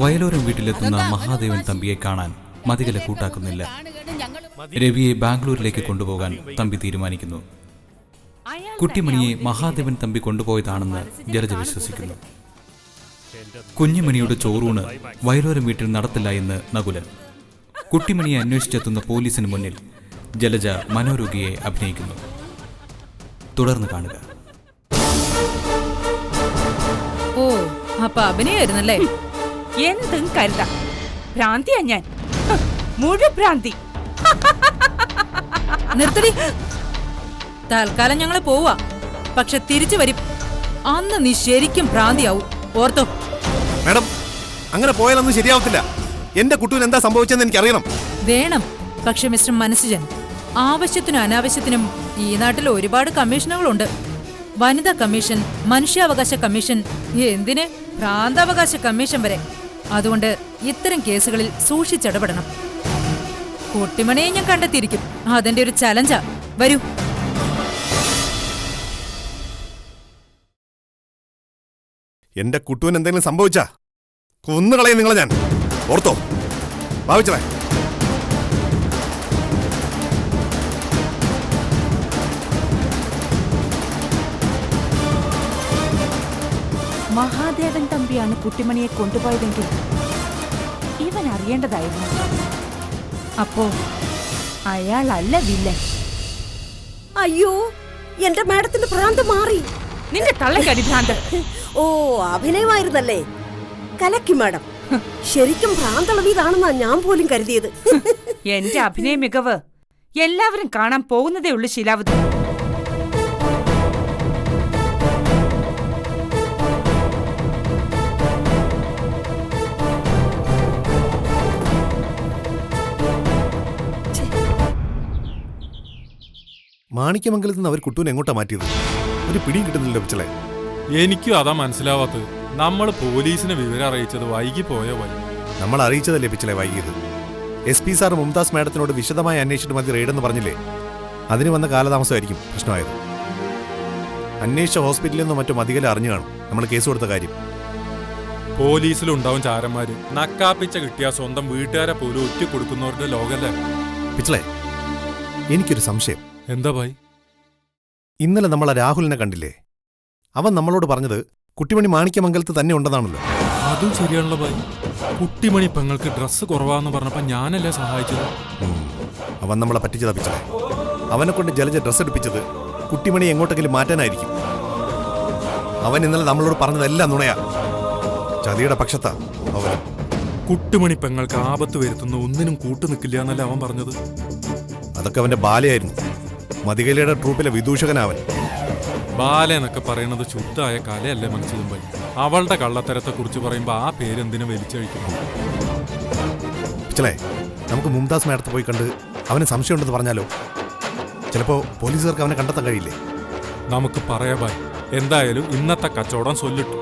വയലോരം വീട്ടിലെത്തുന്ന മഹാദേവൻ തമ്പിയെ കാണാൻ മതികല കൂട്ടാക്കുന്നില്ല. രവിയെ ബാംഗ്ലൂരിലേക്ക് കൊണ്ടുപോകാൻ തമ്പി തീരുമാനിക്കുന്നു. കുട്ടിമണിയെ മഹാദേവൻ തമ്പി കൊണ്ടുപോയതാണെന്ന് ജലജ വിശ്വസിക്കുന്നു. കുഞ്ഞുമണിയുടെ ചോറൂണ് വയലോരം വീട്ടിൽ നടത്തില്ല എന്ന് നകുലൻ. കുട്ടിമണിയെ അന്വേഷിച്ചെത്തുന്ന പോലീസിന് മുന്നിൽ ജലജ മനോരോഗിയെ അഭിനയിക്കുന്നു. തുടർന്ന് കാണുക. ഓ, അപ്പൊ അഭിനയായിരുന്നല്ലേ? എന്തും കരുതാ, ഭ്രാന്തിയാ ഞാൻ, മുഴുഭ്രാന്തി. നിർത്തടി. തൽക്കാലം ഞങ്ങള് പോവാ, പക്ഷെ തിരിച്ചു വരും. അന്ന് നീ ശരിക്കും ഭ്രാന്തിയാവും, ഓർത്തോ. മാഡം, അങ്ങനെ പോയാലൊന്നും ശരിയാവത്തില്ല. എന്റെ കുട്ടൂന് എന്താ സംഭവിച്ചെന്ന് എനിക്കറിയണം. വേണം, പക്ഷെ മിസ്റ്റർ മനസ്സിജൻ, ആവശ്യത്തിനും അനാവശ്യത്തിനും ഈ നാട്ടിൽ ഒരുപാട് കമ്മീഷനുകളുണ്ട്. വനിതാ കമ്മീഷൻ, മനുഷ്യാവകാശ കമ്മീഷൻ, എന്തിന് ഭ്രാന്താവകാശ കമ്മീഷൻ വരെ. അതുകൊണ്ട് ഇത്തരം കേസുകളിൽ സൂക്ഷിച്ചിടപെടണം. കുട്ടിമണിയെ ഞാൻ കണ്ടെത്തിയിരിക്കും. അതെന്റെ ഒരു ചലഞ്ചാ. വരൂ. എന്റെ കുട്ടൂന് എന്തെങ്കിലും സംഭവിച്ചാ കൊന്നുകളയും നിങ്ങളെ ഞാൻ, ഓർത്തോ. ഭാവിച്ചേ. മഹാദേവൻ തമ്പിയാണ് കുട്ടിമണിയെ കൊണ്ടുപോയതെങ്കിൽ ഇവൻ അറിയേണ്ടതായിരുന്നു. അപ്പോ അയാളല്ല വില്ലൻ. അയ്യോ, എന്റെ മാഡത്തിന്റെ ഭ്രാന്ത് മാറി. നിന്റെ തള്ളക്കടി ഭ്രാന്ത്. ഓ, അഭിനയമായിരുന്നല്ലേ? കലക്കി മാഡം. ശരിക്കും ഭ്രാന്തളവിതാണെന്നാ ഞാൻ പോലും കരുതിയത്. എന്റെ അഭിനയ മികവ് എല്ലാവരും കാണാൻ പോകുന്നതേ ഉള്ളൂ ശീലാവതി. മാണിക്യമംഗലത്ത് നിന്ന് അവർ കുട്ടൂനെ എങ്ങോട്ടാ മാറ്റിയത്? ഒരു പിടിയും കിട്ടുന്നില്ല പിച്ചളെ. എനിക്കും അതാ മനസ്സിലാവാത്തത്. നമ്മൾ പോലീസിനെ വിവരം അറിയിച്ചത് വൈകി പോയ വഴി. നമ്മൾ അറിയിച്ചതല്ലേ പിച്ചളെ വൈകിയത്? SP സാർ മുംതാസ് മാഡത്തിനോട് വിശദമായി അന്വേഷിച്ചിട്ട് മതി റെയ്ഡെന്ന് പറഞ്ഞില്ലേ? അതിന് വന്ന കാലതാമസമായിരിക്കും പ്രശ്നമായത്. അന്വേഷിച്ച ഹോസ്പിറ്റലിൽ നിന്നും മറ്റു മതികല അറിഞ്ഞു കാണും നമ്മൾ കേസ് കൊടുത്ത കാര്യം. പോലീസിലുണ്ടാവും ചാരന്മാര്. നക്കാപ്പിച്ച കിട്ടിയ സ്വന്തം വീട്ടുകാരെ പോലും ഒറ്റ കൊടുക്കുന്നവരുടെ ലോകല്ലേ പിച്ചളെ. എനിക്കൊരു സംശയം. എന്താ ഭായി? ഇന്നലെ നമ്മളെ രാഹുലിനെ കണ്ടില്ലേ? അവൻ നമ്മളോട് പറഞ്ഞത് കുട്ടിമണി മാണിക്യമംഗലത്ത് തന്നെ ഉണ്ടെന്നാണല്ലോ. അതും ശരിയാണല്ലോ ഭായി. കുട്ടിമണി പെങ്ങൾക്ക് ഡ്രസ്സ് കുറവാന്ന് പറഞ്ഞപ്പോ ഞാനല്ലേ സഹായിച്ചത്? അവൻ നമ്മളെ പറ്റിച്ചതാ പിച്ചളെ. അവനെ കൊണ്ട് ജലജ ഡ്രസ്സ് എടുപ്പിച്ചത് കുട്ടിമണി എങ്ങോട്ടെങ്കിലും മാറ്റാനായിരിക്കും. അവൻ ഇന്നലെ നമ്മളോട് പറഞ്ഞതെല്ലാം നുണയാ. ചതിയുടെ പക്ഷത്താ അവൻ. കുട്ടിമണി പെങ്ങൾക്ക് ആപത്ത് വരുത്തുന്ന ഒന്നിനും കൂട്ടു നിൽക്കില്ല എന്നല്ലേ അവൻ പറഞ്ഞത്? അതൊക്കെ അവന്റെ ബാലയായിരുന്നു. മതികലയുടെ ട്രൂപ്പിലെ വിദൂഷകനാവൻ. ബാല എന്നൊക്കെ പറയുന്നത് ശുദ്ധമായ കലയല്ലേ മനസ്സിലും പോയി. അവളുടെ കള്ളത്തരത്തെ കുറിച്ച് പറയുമ്പോ ആ പേരെന്തിനു വലിച്ചഴിക്കുന്നു? പിച്ചളെ, നമുക്ക് മുംതാസ് മാഡത്തെ പോയി കണ്ട് അവന് സംശയമുണ്ടെന്ന് പറഞ്ഞാലോ? ചിലപ്പോ പോലീസുകാർക്ക് അവനെ കണ്ടെത്താൻ കഴിയില്ലേ? നമുക്ക് പറയാ ബായ്. എന്തായാലും ഇന്നത്തെ കച്ചവടം സൊല്ലിട്ടു.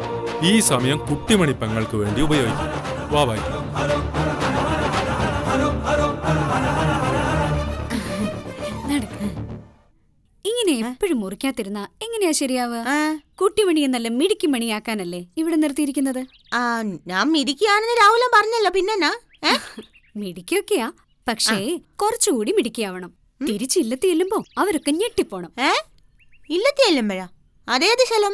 ഈ സമയം കുട്ടിമണി പെങ്ങൾക്ക് വേണ്ടി ഉപയോഗിക്കും. വാ ബായ്. മുറിക്കാതിരുന്ന എങ്ങനെയാ ശരിയാവുക? കുട്ടിമണിയെ നല്ല മിടുക്കി മണിയാക്കാനല്ലേ ഇവിടെ നിർത്തിയിരിക്കുന്നത്? ഞാൻ മിടിക്കുകയാണെന്ന് രാഹുല പറഞ്ഞല്ലോ, പിന്നെന്നാ? മിടിക്കൊക്കെയാ, പക്ഷേ കുറച്ചുകൂടി മിടുക്കിയാവണം. തിരിച്ചില്ലത്തി ചെല്ലുമ്പോ അവരൊക്കെ ഞെട്ടിപ്പോണം. ഇല്ലത്തി ചെല്ലുമ്പോഴാ? അതേത് സ്ഥലം?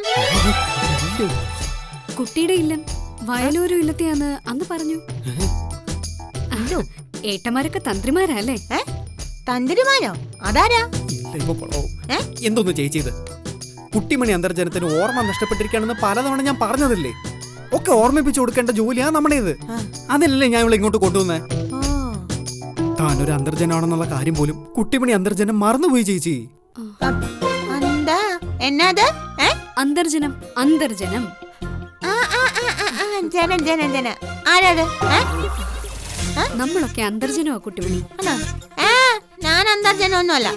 കുട്ടിയുടെ ഇല്ലം വയലൂരും ഇല്ലത്തെയാന്ന് അന്ന് പറഞ്ഞു. ഏട്ടന്മാരൊക്കെ തന്ത്രിമാരല്ലേ? തന്ത്രിമാരോ? അതാരാ? എന്തോന്ന് ചേച്ചി ഇത്? കുട്ടിമണി അന്തർജനത്തിന് ഓർമ്മ നഷ്ടപ്പെട്ടിരിക്കുകയാണെന്ന് പലതവണ ഞാൻ പറഞ്ഞതല്ലേ. ഒക്കെ ഓർമ്മിപ്പിച്ചു കൊടുക്കേണ്ട ജോലിയാ നമ്മുടേത്. അതല്ലേ ഞാൻ ഇവിടെ ഇങ്ങോട്ട് കൊണ്ടുവന്നേ. താനൊരു അന്തർജനാണെന്നുള്ള കാര്യം പോലും കുട്ടിമണി അന്തർജനം മറന്നുപോയി ചേച്ചി. അന്തർജനം അന്തർജനം ജനം ജനം ജന ആരാത്? നമ്മളൊക്കെ അന്തർജനമാ കുട്ടിമണി. ഞാൻ അന്തർജനൊന്നുമല്ല,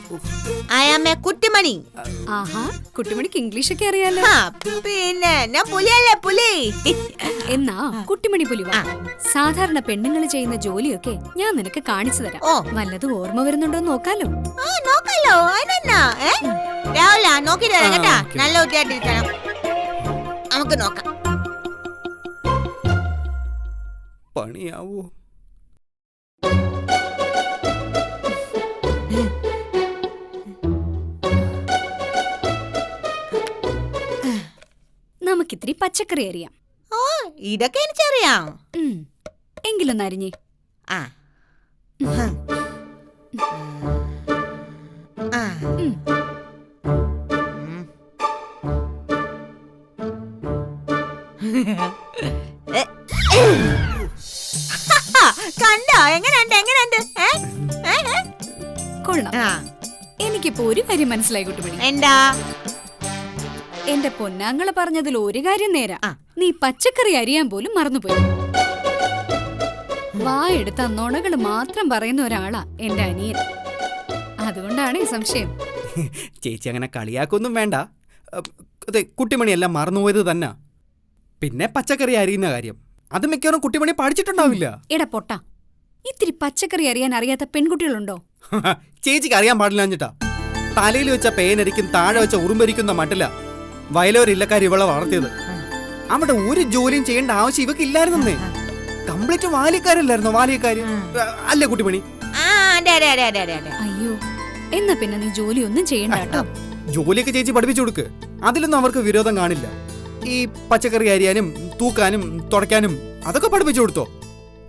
ഐ ആം എ കുട്ടിമണി. ആഹാ, കുട്ടിമണിക്ക് ഇംഗ്ലീഷൊക്കെ അറിയാലോ. പിന്നെ ഞാൻ പുലിയല്ലേ, പുലി. എന്നാ കുട്ടിമണി പുലിവാ. സാധാരണ പെണ്ണുങ്ങൾ ചെയ്യുന്ന ജോലിയൊക്കെ ഞാൻ നിനക്ക് കാണിച്ചു തരാം. വല്ലതും ഓർമ്മ വരുന്നുണ്ടോ നോക്കാലോ. നോക്കാലോ, അതിനെന്നാ? രാവില നോക്കിട്ട് വരാം കേട്ടാ. നല്ല കുട്ടിയായിട്ടിരിക്കണം. നമുക്ക് നോക്കാം. പണിയാവോ? നമുക്കിത്തിരി പച്ചക്കറി അറിയാം. ഇതൊക്കെ എനിക്കറിയാം. എങ്കിലൊന്ന് അരിഞ്ഞേ. കണ്ടോ? എങ്ങനെയുണ്ട്? എങ്ങനെയുണ്ട്? കൊള്ളാം. എനിക്കിപ്പോ ഒരു കാര്യം മനസ്സിലായി കുട്ടിമണി. എന്താ? എന്റെ പൊന്നാങ്ങളെ പറഞ്ഞതിൽ ഒരു കാര്യം നേരാ. നീ പച്ചക്കറി അരിയാൻ പോലും മറന്നുപോയി. വായെടുത്ത നുണകൾ മാത്രം പറയുന്ന ഒരാളാ എന്റെ അനിയൻ. അതുകൊണ്ടാണ് ഈ സംശയം. ചേച്ചി അങ്ങനെ കളിയാക്കൊന്നും വേണ്ട. അതെ, കുട്ടിമണിയെല്ലാം മറന്നുപോയത് തന്നെ. പിന്നെ പച്ചക്കറി അരിയുന്ന കാര്യം അത് മിക്കവാറും കുട്ടിമണി പഠിച്ചിട്ടുണ്ടാവില്ല. എടാ പൊട്ടാ, ഇത്തിരി പച്ചക്കറി അറിയാൻ അറിയാത്ത പെൺകുട്ടികളുണ്ടോ? ചേച്ചിക്ക് അറിയാൻ പാടില്ല എന്നിട്ടാ. തലയിൽ വെച്ച പേനരിക്കും താഴെ വെച്ച ഉറുമ്പരിക്കുന്ന മട്ടില്ല വയലോരില്ലക്കാർ ഇവളെ വളർത്തിയത്. അവിടെ ഒരു ജോലിയും ചെയ്യേണ്ട ആവശ്യം ഇവക്ക് ഇല്ലായിരുന്നേ. കംപ്ലീറ്റ് വാലിക്കാരല്ലായിരുന്നോ? വാലിയക്കാര് അല്ലേ കുട്ടിമണി? അയ്യോ, എന്നാ പിന്നെ നീ ജോലി ഒന്നും ചെയ്യണ്ട കേട്ടോ. ജോലിയൊക്കെ ചേച്ചി പഠിപ്പിച്ചു കൊടുക്ക്. അതിലൊന്നും അവർക്ക് വിരോധം കാണില്ല. ഈ പച്ചക്കറി അരിയാനും തൂക്കാനും തുടയ്ക്കാനും അതൊക്കെ പഠിപ്പിച്ചു കൊടുത്തോ.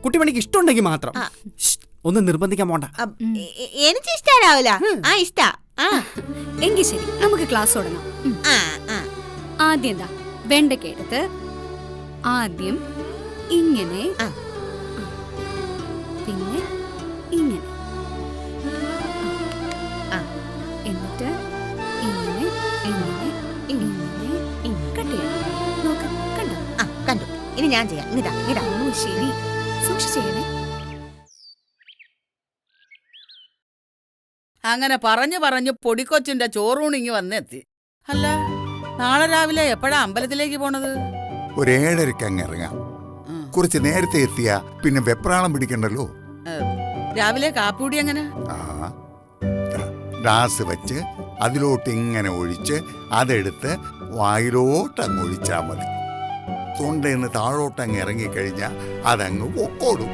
കുട്ടിമണിക്ക് ഇഷ്ടമുണ്ടെങ്കിൽ മാത്രം. ഒന്ന് നിർബന്ധിക്കാൻ പോണ്ട. എനിക്ക് ഇഷ്ടാവില്ല. എങ്കിൽ ശരി, നമുക്ക് ക്ലാസ് തുടങ്ങാം. ആദ്യം എന്താ? വെണ്ടയ്ക്ക എടുത്ത് ആദ്യം ഇങ്ങനെ, പിന്നെ ഇങ്ങനെ, എന്നിട്ട് ഇങ്ങനെ ഇങ്ങനെ ഇങ്ങനെ കട്ട് ചെയ്യണം. നോക്ക്, കണ്ടോ? കണ്ടു. ഇനി ഞാൻ ചെയ്യാം. ഇതാ ഇതാ. ഓ ശരി, സൂക്ഷിച്ച് ചെയ്യണേ. അങ്ങനെ പറഞ്ഞു പൊടിക്കൊച്ചിന്റെ ചോറൂണിങ്ങി വന്നെത്തി. അല്ല, നാളെ രാവിലെ എപ്പോഴാ അമ്പലത്തിലേക്ക് പോണത്? ഒരു 7:30 അങ്ങ് ഇറങ്ങാം. കുറച്ച് നേരത്തെ എത്തിയാ പിന്നെ വെപ്രാളം പിടിക്കണ്ടല്ലോ. രാവിലെ കാപ്പിയൂടി എങ്ങനെ? ഗ്ലാസ് വെച്ച് അതിലോട്ട് ഇങ്ങനെ ഒഴിച്ച് അതെടുത്ത് വായിലോട്ടങ്ങ് ഒഴിച്ചാ മതി. തൊണ്ടയിൽ താഴോട്ടങ്ങ് ഇറങ്ങിക്കഴിഞ്ഞാ അതങ്ങ് പൊക്കോടും.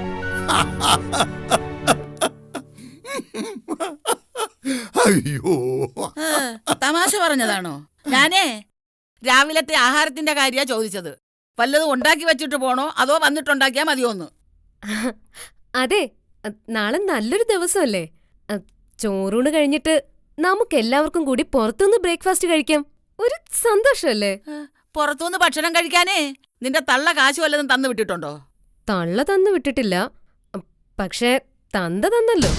അയ്യോ, തമാശ പറഞ്ഞതാണോ? ഞാനേ രാവിലത്തെ ആഹാരത്തിന്റെ കാര്യാ ചോദിച്ചത്. വല്ലതും ഉണ്ടാക്കി വെച്ചിട്ട് പോണോ അതോ വന്നിട്ടുണ്ടാക്കിയാ മതിയോന്ന്? അതെ, നാളെ നല്ലൊരു ദിവസമല്ലേ. ചോറൂണ് കഴിഞ്ഞിട്ട് നമുക്ക് എല്ലാവർക്കും കൂടി പുറത്തുനിന്ന് ബ്രേക്ക്ഫാസ്റ്റ് കഴിക്കാം. ഒരു സന്തോഷമല്ലേ? പുറത്തുനിന്ന് ഭക്ഷണം കഴിക്കാനേ നിന്റെ തള്ള കാശ് വല്ലതും തന്നു വിട്ടിട്ടുണ്ടോ? തള്ള തന്നു വിട്ടിട്ടില്ല, പക്ഷേ തന്ത തന്നല്ലോ.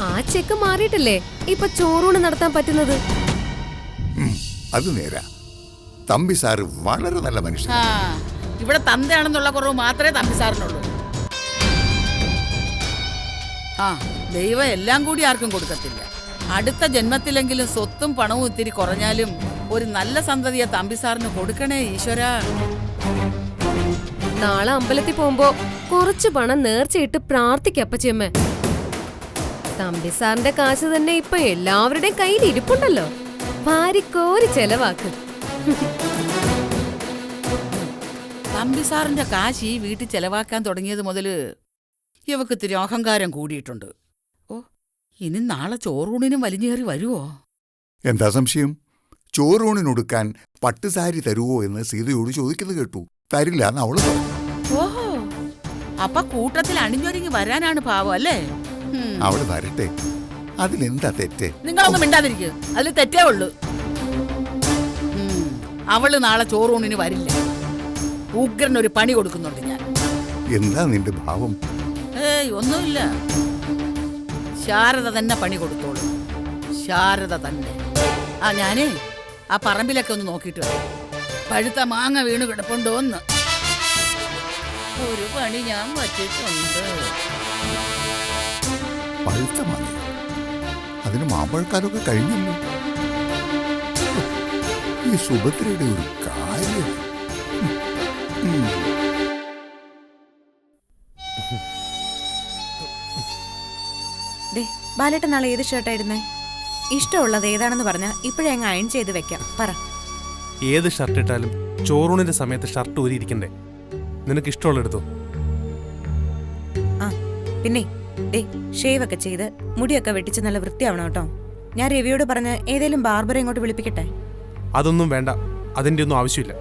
ആ ചെക്ക് മാറിയിട്ടല്ലേ ഇപ്പൊ ചോറൂണ് നടത്താൻ പറ്റുന്നത്. അത് നേരാ. തമ്പി സാറ് വളരെ നല്ല മനുഷ്യൻ. ഇവിടെ തന്തയാണെന്നുള്ള കുറവ് മാത്രമേ തമ്പി സാറിനുള്ളൂ. ദൈവം എല്ലാം കൂടി ആർക്കും കൊടുക്കത്തില്ല. അടുത്ത ജന്മത്തിലെങ്കിലും സ്വത്തും പണവും ഇത്തിരി കുറഞ്ഞാലും ഒരു നല്ല സന്തതിയെ തമ്പി സാറിന് കൊടുക്കണേ ഈശ്വരാ. നാളെ അമ്പലത്തിൽ പോകുമ്പോ കുറച്ചു പണം നേർച്ചയിട്ട് പ്രാർത്ഥിക്കപ്പച്ചയമ്മേ. തമ്പി സാറിന്റെ കാശ് തന്നെ ഇപ്പൊ എല്ലാവരുടെയും കയ്യിൽ ഇരിപ്പുണ്ടല്ലോ. വാരിക്കോരി ചെലവാക്ക്. തമ്പി സാറിന്റെ കാശ് ഈ വീട്ടിൽ ചെലവാക്കാൻ തുടങ്ങിയത് മുതല് ഇവക്ക് ഇത്തിരി അഹങ്കാരം കൂടിയിട്ടുണ്ട്. ഓ, ഇനി നാളെ ചോറൂണിനും വലിഞ്ഞേറി വരുവോ? എന്താ സംശയം? ചോറൂണിനൊടുക്കാൻ പട്ടുസാരി തരുവോ എന്ന് സീതയോട് ചോദിക്കുന്നത് കേട്ടു. തരില്ല എന്ന് അവള് പറഞ്ഞു. ഓഹോ, അപ്പൊ കൂട്ടത്തിൽ അണിഞ്ഞൊരുങ്ങി വരാനാണ് ഭാവം അല്ലേ? അവള് വരട്ടെ, അതിലെന്താ തെറ്റ്? നിങ്ങളൊന്നും മിണ്ടാതിരിക്കുക, അതിൽ തെറ്റേ ഉള്ളു. അവള് നാളെ ചോറൂണിന് വരില്ല. ഉഗ്രനൊരു പണി കൊടുക്കുന്നുണ്ട് ഞാൻ. എന്താ നിന്റെ ഭാവം? ഏയ് ഒന്നുമില്ല, ശാരദ തന്നെ പണി കൊടുത്തോളൂ. ശാരദ തന്നെ. ആ ഞാനേ ആ പറമ്പിലൊക്കെ ഒന്ന് നോക്കിയിട്ട് വരാം. പഴുത്ത മാങ്ങ വീണ് കിടപ്പുണ്ടോന്ന്. ഒരു പണി ഞാൻ വച്ചിട്ടുണ്ട്. പഴുത്ത മാങ്ങ? അതിന് മാമ്പഴക്കാരൊക്കെ കഴിഞ്ഞല്ലോ. ഈ സുഭദ്രയുടെ ഒരു കാര്യം. ബാലേട്ടൻ നാളെ ഏത് ഷർട്ടായിരുന്നേ? ഇഷ്ടമുള്ളത് ഏതാണെന്ന് പറഞ്ഞാ ഇപ്പോഴേ അങ്ങ് അയൺ ചെയ്ത് വെക്കാം. പറ. ഏത് ഷർട്ട് ഇട്ടാലും ചോറൂണിന്റെ സമയത്ത് ഷർട്ട് ഊരിയിരിക്കണ്ടേ? നിനക്ക് ഇഷ്ടമുള്ള എടുത്തോ. ആ പിന്നെ ഷേവ് ഒക്കെ ചെയ്ത് മുടിയൊക്കെ വെട്ടിച്ച് നല്ല വൃത്തിയാവണം കേട്ടോ. ഞാൻ രവിയോട് പറഞ്ഞ് ഏതേലും ബാർബറെ ഇങ്ങോട്ട് വിളിപ്പിക്കട്ടെ? അതൊന്നും വേണ്ട, അതിന്റെ ഒന്നും ആവശ്യമില്ല.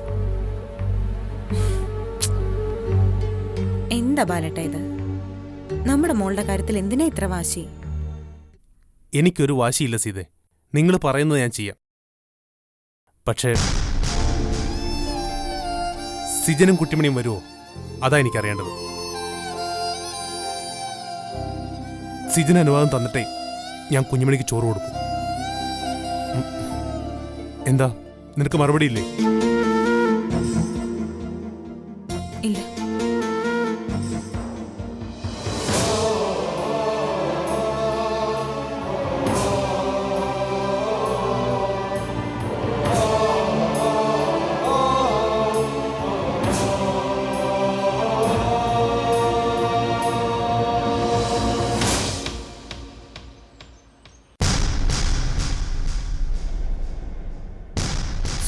എന്താ ബാലേട്ട ഇത്? നമ്മുടെ മോളുടെ കാര്യത്തിൽ എന്തിനാ ഇത്ര വാശി? എനിക്കൊരു വാശിയില്ല സീതേ, നിങ്ങൾ പറയുന്നത് ഞാൻ ചെയ്യാം. പക്ഷേ സിജനും കുട്ടിമണിയും വരുമോ? അതാ എനിക്കറിയേണ്ടത്. സിജന് അനുവാദം തന്നിട്ടേ ഞാൻ കുഞ്ഞുമണിക്ക് ചോറ് കൊടുക്കും. എന്താ, നിനക്ക് മറുപടി ഇല്ലേ? ഇല്ല.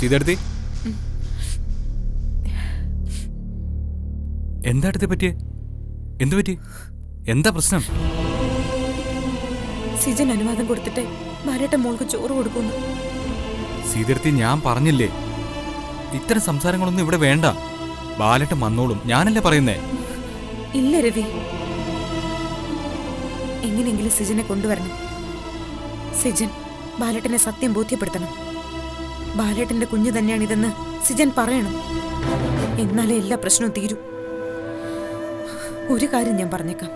സീതടുത്തി, എന്താ അടുത്ത് പറ്റിയേ? എന്തു പറ്റി? എന്താ പ്രശ്നം? സിജൻ അനുവാദം കൊടുത്തിട്ട് ബാലേട്ടൻ മോൾക്ക് ചോറ് കൊടുക്കുന്നു. സീതടുത്തി, ഞാൻ പറഞ്ഞില്ലേ ഇത്തരം സംസാരങ്ങളൊന്നും ഇവിടെ വേണ്ട. ബാലേട്ടൻ വന്നോളും, ഞാനല്ലേ പറയുന്നേ. ഇല്ല രവി, എങ്ങനെയെങ്കിലും സിജനെ കൊണ്ടുവരണം. സിജൻ ബാലേട്ടനെ സത്യം ബോധ്യപ്പെടുത്തണം. ബാലേട്ടന്റെ കുഞ്ഞു തന്നെയാണിതെന്ന് സിജൻ പറയണം. എന്നാലേ എല്ലാ പ്രശ്നവും തീരൂ. ഒരു കാര്യം ഞാൻ പറഞ്ഞേക്കാം,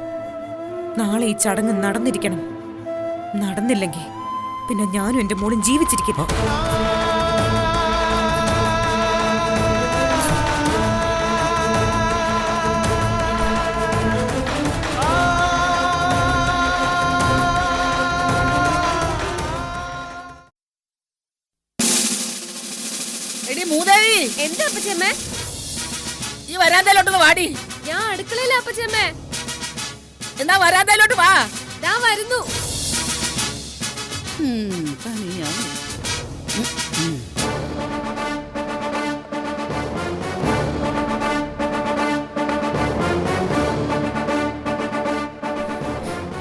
നാളെ ഈ ചടങ്ങ് നടന്നിരിക്കണം. നടന്നില്ലെങ്കിൽ പിന്നെ ഞാനും എന്റെ മോളും ജീവിച്ചിരിക്കില്ല. എന്താ അപ്പച്ചമ്മേ? ഈ വരാന്തയിലോട്ട് വാടി. ഞാൻ അടുക്കളയില അപ്പച്ചമ്മേ. എന്നാ വരാന്തയിലോട്ട് വാ. ദാ വരുന്നു.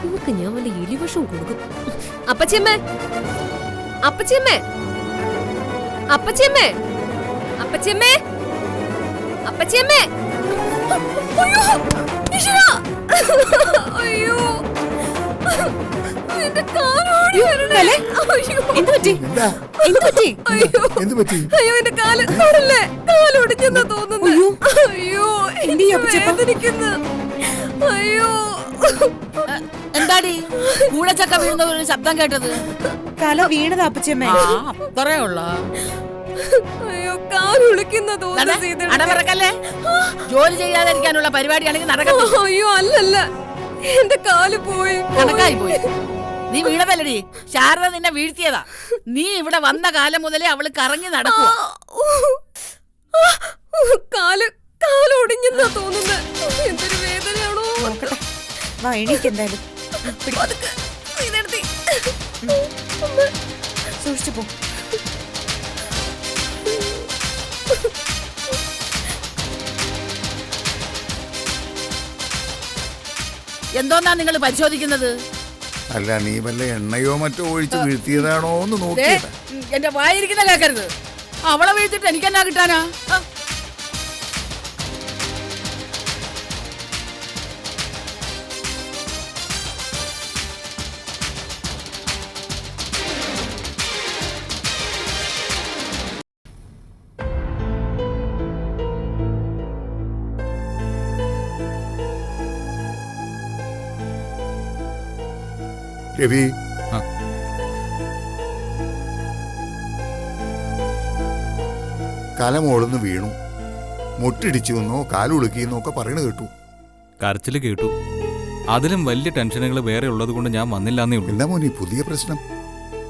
ഇവർക്ക് ഞാൻ വല്ല എലിവശവും കൊടുക്കും. അപ്പച്ചമ്മേ, അപ്പച്ചമ്മേ, അപ്പച്ചമ്മേ, അപ്പച്ചമ്മേ, അപ്പച്ചമ്മേ. അയ്യോ, എന്റെ കാലോടി വരണേ. അയ്യോ, എന്റെ കാല് തൊടല്ലേ, കാലൊടിഞ്ഞെന്നാ തോന്നുന്നു. അയ്യോ, വേദനിക്കുന്നു. അയ്യോ, എന്താടി കൂടച്ചക്ക വീഴുന്ന ഒരു ശബ്ദം കേട്ടത്? കല വീണത് അപ്പച്ചമ്മേ. അത്രേ ഉള്ള. അയ്യോ, കാലൊളിക്കുന്ന തോന്നുന്നു. അടവറക്കല്ലേ, ജോലി ചെയ്യാതിരിക്കാനുള്ള പരിപാടിയാണെങ്കിൽ നടക്കട്ടെ. അയ്യോ അല്ലല്ല, എന്റെ കാല് പോയി. കണക്കായി പോയി. നീ വീണതല്ലടി, ശാരദ നിന്നെ വീഴ്ത്തിയതാ. നീ ഇവിടെ വന്ന കാലം മുതലേ അവള് കറങ്ങി നടക്കുക. കാലൊടിഞ്ഞെന്നാ തോന്നുന്നത്. എന്തൊരു വേദനയാണോ. വാ, എണീക്ക് എന്തായാലും. നിർത്തി. സൂക്ഷിച്ചു പോ. എന്തോന്നാ നിങ്ങൾ പരിശോധിക്കുന്നത്? അല്ല, നീ വല്ല എണ്ണയോ മറ്റോ ഒഴിച്ച് വീഴ്ത്തിയതാണോ എന്ന് നോക്കിയതാ. എന്റെ വായിരിക്കുന്ന കേക്കരുത്. അവളെ വീഴ്ത്തിട്ട് എനിക്കെന്നാ കിട്ടാനാ? രവി, കലമോളന്ന് വീണു, മുട്ടിടിച്ചു എന്നോ കാലുളുക്കിയെന്നോ ഒക്കെ പറയണ കേട്ടു. കരച്ചിൽ കേട്ടു. അതിലും വലിയ ടെൻഷനുകൾ വേറെ ഉള്ളത് കൊണ്ട് ഞാൻ വന്നില്ലാന്നേ ഉള്ളൂ. എന്താ മോനി പുതിയ പ്രശ്നം?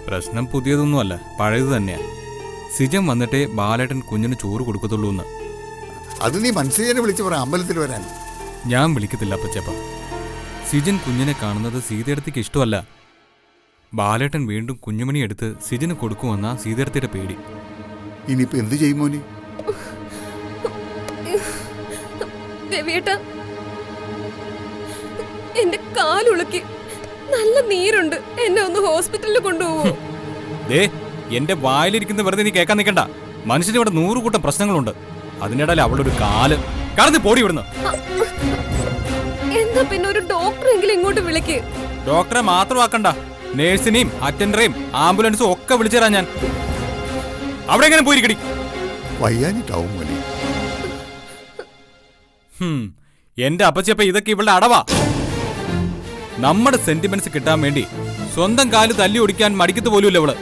പ്രശ്നം പുതിയതൊന്നുമല്ല, പഴയത് തന്നെയാ. സിജൻ വന്നിട്ടേ ബാലേട്ടൻ കുഞ്ഞിന് ചോറ് കൊടുക്കത്തുള്ളൂ എന്ന്. അത് നീ മനസ്സിനെ വിളിച്ചു പറ, അമ്പലത്തിൽ വരാൻ. ഞാൻ വിളിക്കത്തില്ല അപ്പച്ചേപ്പ. സിജൻ കുഞ്ഞിനെ കാണുന്നത് സീതയടുത്തേക്ക് ഇഷ്ടമല്ല. ബാലേട്ടൻ വീണ്ടും കുഞ്ഞുമണി എടുത്ത് സിജന് കൊടുക്കുമെന്നാ സീതയടുത്തിയുടെ പേടി. ഇനിയിപ്പോ എന്ത് ചെയ്യും മോനി? രവിയേട്ടാ, എന്റെ കാലുളുക്കി നല്ല നീരുണ്ട്. എന്നെ ഒന്ന് ഹോസ്പിറ്റലിൽ കൊണ്ടുപോകോ? എന്റെ വായിലിരിക്കുന്ന വെറുതെ നീ കേൾക്കാൻ നിൽക്കണ്ട. മനുഷ്യന് ഇവിടെ 100 കൂട്ടം പ്രശ്നങ്ങളുണ്ട്. അതിനിടയിൽ അവളൊരു കാല് കടന്ന് പോടി ഇവിടുന്ന്. എന്താ പിന്നെ ഒരു ഡോക്ടറെങ്കിലും ഇങ്ങോട്ട് വിളിക്ക്. ഡോക്ടറെ മാത്രമാക്കണ്ട, നേഴ്സിനെയും അറ്റൻഡറേയും ആംബുലൻസും ഒക്കെ വിളിച്ചു തരാം ഞാൻ. അവിടെ എങ്ങനെ പോയിരിക്കടി? വയ്യാനിട്ടാവും മോനി. എന്റെ അപ്പച്ചപ്പ ഇതൊക്കെ ഇവളുടെ അടവാ. നമ്മുടെ സെന്റിമെന്റ്സ് കിട്ടാൻ വേണ്ടി സ്വന്തം കാല് തല്ലി ഒടിക്കാൻ മടിക്കത്ത് പോലുമില്ല ഇവള്.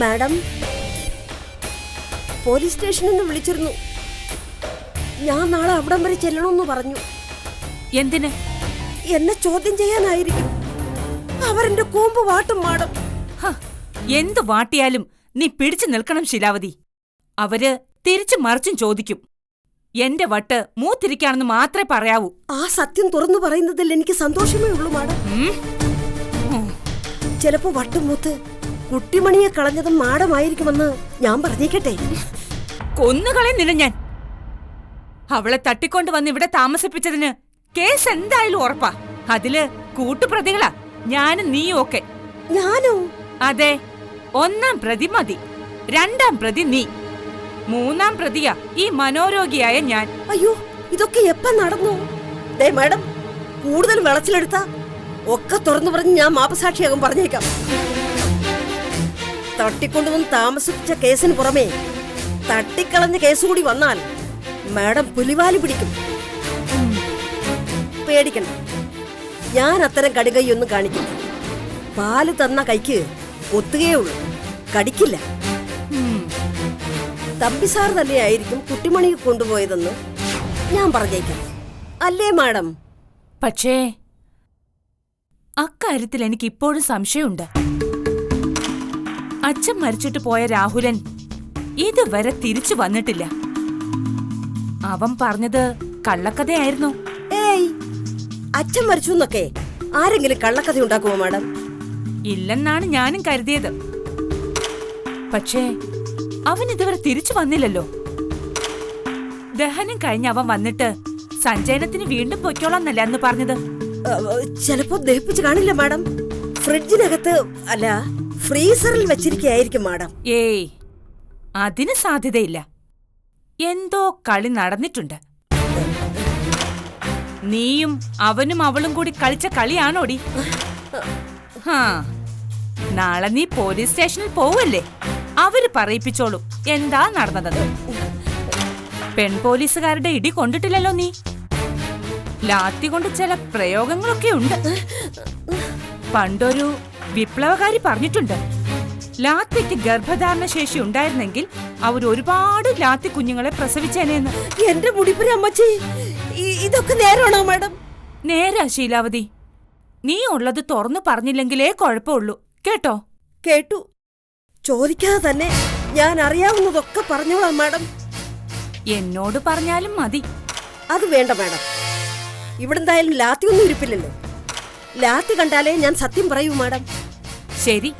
മാഡം, പോലീസ് സ്റ്റേഷനിൽ നിന്ന് വിളിച്ചിരുന്നു. ഞാൻ നാളെ അവിടം വരെ ചെല്ലണമെന്ന് പറഞ്ഞു. എന്തിന്? എന്നെ ചോദ്യം ചെയ്യാനായിരിക്കും. അവരെന്റെ കൂമ്പ് വാട്ടും മാഡം. എന്തു വാട്ടിയാലും നീ പിടിച്ചു നിൽക്കണം ശിലാവതി. അവര് തിരിച്ചു മറിച്ചും ചോദിക്കും. എന്റെ വട്ട് മൂത്തിരിക്കാണെന്ന് മാത്രമേ പറയാവൂ. ആ സത്യം തുറന്നു പറയുന്നതിൽ എനിക്ക് സന്തോഷമേ ഉള്ളൂ മാഡം. ചിലപ്പോ വട്ടുമൂത്ത് കുട്ടിമണിയെ കളഞ്ഞതും മാഡമായിരിക്കുമെന്ന് ഞാൻ പറഞ്ഞേക്കട്ടെ. കൊന്നുകളെ നില ഞാൻ. അവളെ തട്ടിക്കൊണ്ട് വന്ന് ഇവിടെ താമസിപ്പിച്ചതിന് കേസ് എന്തായാലും ഉറപ്പാ. അതില് കൂട്ടുപ്രതികളാ ഞാനും നീയും ഒക്കെ. ഞാനോ? അതെ, 1-ാം പ്രതി മതി, 2-ാം പ്രതി നീ, 3-ാം പ്രതിയാ ഈ മനോരോഗിയായ ഞാൻ. അയ്യോ, ഇതൊക്കെ എപ്പ നടന്നു? മാഡം, കൂടുതൽ വിളച്ചിലെടുത്ത ഒക്കെ തുറന്നു പറഞ്ഞ് ഞാൻ മാപ്പസാക്ഷിയാകും, പറഞ്ഞേക്കാം. തട്ടിക്കൊണ്ടുവന്ന് താമസിപ്പിച്ച കേസിന് പുറമേ തട്ടിക്കളഞ്ഞ കേസ് കൂടി വന്നാൽ മാഡം പുലിവാലി പിടിക്കും. പേടിക്കണ്ട, ഞാൻ അത്തരം കടുകൈയൊന്നും കാണിക്കില്ല. പാല് തന്ന കൈക്ക് ഒത്തുകയുള്ളൂ, കടിക്കില്ല. തമ്പിസാർ തന്നെയായിരിക്കും കുട്ടിമണി കൊണ്ടുപോയതെന്ന് ഞാൻ പറഞ്ഞേക്കാം, അല്ലേ മാഡം? പക്ഷേ അക്കാര്യത്തിൽ എനിക്ക് ഇപ്പോഴും സംശയമുണ്ട്. അച്ഛൻ മരിച്ചിട്ട് പോയ രാഹുലൻ ഇതുവരെ തിരിച്ചു വന്നിട്ടില്ല. അവൻ പറഞ്ഞത് കള്ളക്കഥയായിരുന്നു. ഏയ്, അച്ഛൻ മരിച്ചു എന്നൊക്കെ ആരെങ്കിലും കള്ളക്കഥ ഉണ്ടാക്കുമോ മാഡം? ഇല്ലെന്നാണ് ഞാനും കരുതിയത്. പക്ഷേ അവൻ ഇതുവരെ തിരിച്ചു വന്നില്ലല്ലോ. ദഹനം കഴിഞ്ഞ് അവൻ വന്നിട്ട് സഞ്ചയനത്തിന് വീണ്ടും പൊയ്ക്കോളാന്നല്ല അന്ന് പറഞ്ഞത്. ചിലപ്പോ ദഹിപ്പിച്ച് കാണില്ല മാഡം. ഫ്രിഡ്ജിനകത്ത് അല്ല, ഫ്രീസറിൽ വെച്ചിരിക്കുകയായിരിക്കും മാഡം. ഏയ്, അതിന് സാധ്യതയില്ല. എന്തോ കളി നടന്നിട്ടുണ്ട്. നീയും അവനും അവളും കൂടി കളിച്ച കളിയാണോടി? നാളെ നീ പോലീസ് സ്റ്റേഷനിൽ പോവല്ലേ? അവര് പറയിപ്പിച്ചോളും എന്താ നടന്നതെന്ന്. പെൺ പോലീസുകാരുടെ ഇടി കൊണ്ടിട്ടില്ലല്ലോ നീ. ലാത്തി കൊണ്ട് ചില പ്രയോഗങ്ങളൊക്കെ ഉണ്ട്. പണ്ടൊരു വിപ്ലവകാരി പറഞ്ഞിട്ടുണ്ട്, ലാത്തിക്ക് ഗർഭധാരണ ശേഷി ഉണ്ടായിരുന്നെങ്കിൽ അവർ ഒരുപാട് ലാത്തി കുഞ്ഞുങ്ങളെ പ്രസവിച്ചേനേന്ന്. എന്റെ മുടിപ്പുര അമ്മച്ചി, ഇതൊക്കെ നേരാണോ മാഡം? നേരാ ശീലാവതി. നീ ഉള്ളത് തുറന്നു പറഞ്ഞില്ലെങ്കിലേ കുഴപ്പമുള്ളൂ, കേട്ടോ? കേട്ടു. ചോദിക്കാതെ തന്നെ ഞാൻ അറിയാവുന്നതൊക്കെ പറഞ്ഞോളാം മാഡം. എന്നോട് പറഞ്ഞാലും മതി. അത് വേണ്ട മാഡം. ഇവിടെന്തായാലും ലാത്തി ഒന്നും ഇരിപ്പില്ലല്ലോ. ലാത്തി കണ്ടാലേ ഞാൻ സത്യം പറയൂ മാഡം. ശരി,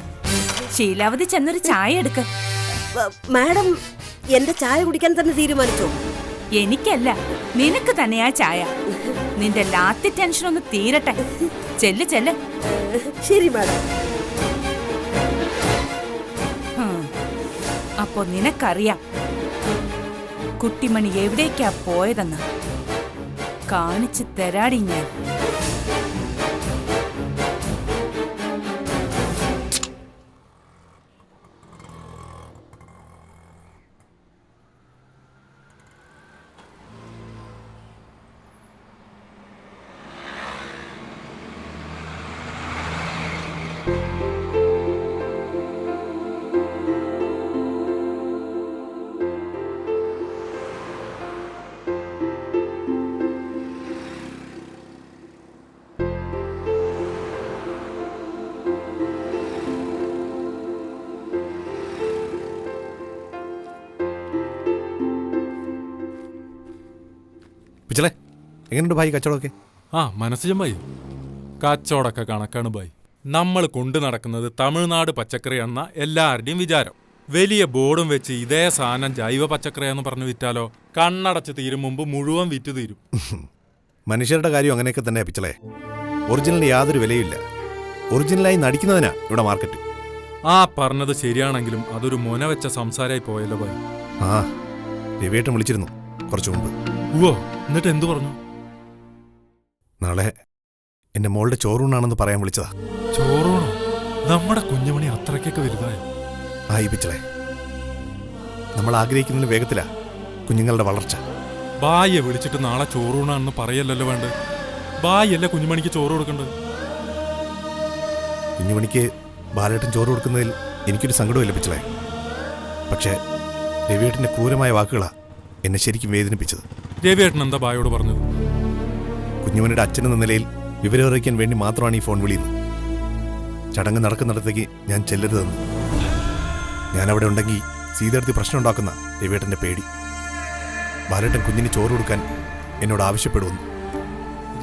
ശീലാവതി ചെന്നൊരു ചായ എടുക്ക. മാഡം എന്റെ ചായ കുടിക്കാൻ തന്നെ തീരുമാനിച്ചോ? എനിക്കല്ല, നിനക്ക് തന്നെയാ ചായ. നിന്റെ ലാത്തി ടെൻഷൻ ഒന്ന് തീരട്ടെ. ചെല്ല് ചെല്ല്. ശരി മാഡം. അപ്പോ നിനക്കറിയാം കുട്ടിമണി എവിടേക്കാ പോയതെന്ന്. കാണിച്ചു തരാടി ഞാൻ. പിച്ചളെ, എങ്ങനെയുണ്ട് ഭായി കച്ചവടമൊക്കെ? മനസ്സിലും ഭായി കച്ചവടമൊക്കെ കണക്കാണ് ഭായി. നമ്മൾ കൊണ്ടു നടക്കുന്നത് തമിഴ്നാട് പച്ചക്കറിയാണെന്ന എല്ലാവരുടെയും വിചാരം. വലിയ ബോർഡും വെച്ച് ഇതേ സാധനം ജൈവ പച്ചക്കറിയാന്ന് പറഞ്ഞു വിറ്റാലോ കണ്ണടച്ച് തീരും മുമ്പ് മുഴുവൻ വിറ്റ് തീരും. മനുഷ്യരുടെ കാര്യം അങ്ങനെയൊക്കെ തന്നെ പിച്ചളെ. ഒറിജിനലിന് യാതൊരു വിലയില്ല. ഒറിജിനലായി നടിക്കുന്നതിനാ ഇവിടെ മാർക്കറ്റ്. പറഞ്ഞത് ശരിയാണെങ്കിലും അതൊരു മൊന വെച്ച സംസാരമായി പോയല്ലോ ഭായി. രവിയേട്ടൻ വിളിച്ചിരുന്നു കുറച്ചു മുമ്പ്. എന്നിട്ട് എന്തു പറഞ്ഞു? നാളെ എന്റെ മോളുടെ ചോറൂണാണെന്ന് പറയാൻ വിളിച്ചതാ. ചോറൂണോ? നമ്മുടെ കുഞ്ഞുമണി അത്രയ്ക്കൊക്കെ വലുതായോ? പിച്ചളെ, നമ്മൾ ആഗ്രഹിക്കുന്നതിന് വേഗത്തിലാ കുഞ്ഞുങ്ങളുടെ വളർച്ച. ബായെ വിളിച്ചിട്ട് നാളെ ചോറൂണാണെന്ന് പറയല്ലോ വേണ്ട. ബായല്ലേ കുഞ്ഞുമണിക്ക് ചോറ് കൊടുക്കണ്ടത്. കുഞ്ഞുമണിക്ക് ബാലേട്ടൻ ചോറ് കൊടുക്കുന്നതിൽ എനിക്കൊരു സങ്കടമില്ല പിച്ചളെ. പക്ഷേ രവിയേട്ടന്റെ ക്രൂരമായ വാക്കുകളാ എന്നെ ശരിക്കും വേദനിപ്പിച്ചത്. രവിയേട്ടൻ എന്താ ബായോട് പറഞ്ഞത്? കുഞ്ഞുമണിയുടെ അച്ഛനെന്ന നിലയിൽ വിവരം അറിയിക്കാൻ വേണ്ടി മാത്രമാണ് ഈ ഫോൺ വിളിയുന്നത്. ചടങ്ങ് നടക്കുന്നിടത്തേക്ക് ഞാൻ ചെല്ലരുതെന്ന്. ഞാൻ അവിടെ ഉണ്ടെങ്കിൽ സീതെടുത്ത് പ്രശ്നം ഉണ്ടാക്കുന്ന രവിയേട്ടന്റെ പേടി. ബാലേട്ടൻ കുഞ്ഞിന് ചോറ് കൊടുക്കാൻ എന്നോട് ആവശ്യപ്പെടുന്നു.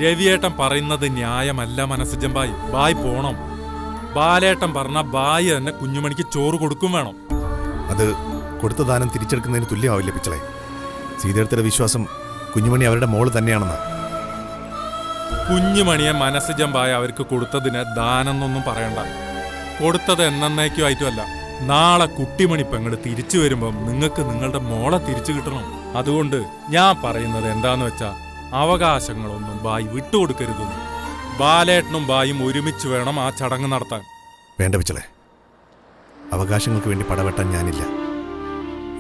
രവിയേട്ടൻ പറയുന്നത് ന്യായമല്ല മനസ്സിജം ബായ്. ബായ് പോണം. ബാലേട്ടൻ പറഞ്ഞ ബായ് തന്നെ കുഞ്ഞുമണിക്ക് ചോറ് കൊടുക്കും വേണം. അത് കൊടുത്ത ദാനം തിരിച്ചെടുക്കുന്നതിന് തുല്യമാവില്ല പിച്ചളെ. സീതെടുത്തിന്റെ വിശ്വാസം കുഞ്ഞുമണി അവരുടെ മോള് തന്നെയാണെന്നാ. കുഞ്ഞുമണിയെ മനസ്സിജം ബായ് അവർക്ക് കൊടുത്തതിന് ദാനെന്നൊന്നും പറയണ്ട. കൊടുത്തത് എന്നേക്കുമായിട്ടുമല്ല. നാളെ കുട്ടിമണി പെങ്ങള് തിരിച്ചു വരുമ്പം നിങ്ങൾക്ക് നിങ്ങളുടെ മോളെ തിരിച്ചു കിട്ടണം. അതുകൊണ്ട് ഞാൻ പറയുന്നത് എന്താന്ന് വെച്ചാ അവകാശങ്ങളൊന്നും ബായ് വിട്ടുകൊടുക്കരുതെന്ന്. ബാലേട്ടനും ബായും ഒരുമിച്ച് വേണം ആ ചടങ്ങ് നടത്താൻ. വേണ്ട പിച്ചളെ, അവകാശങ്ങൾക്ക് വേണ്ടി പടവെട്ടാൻ ഞാനില്ല.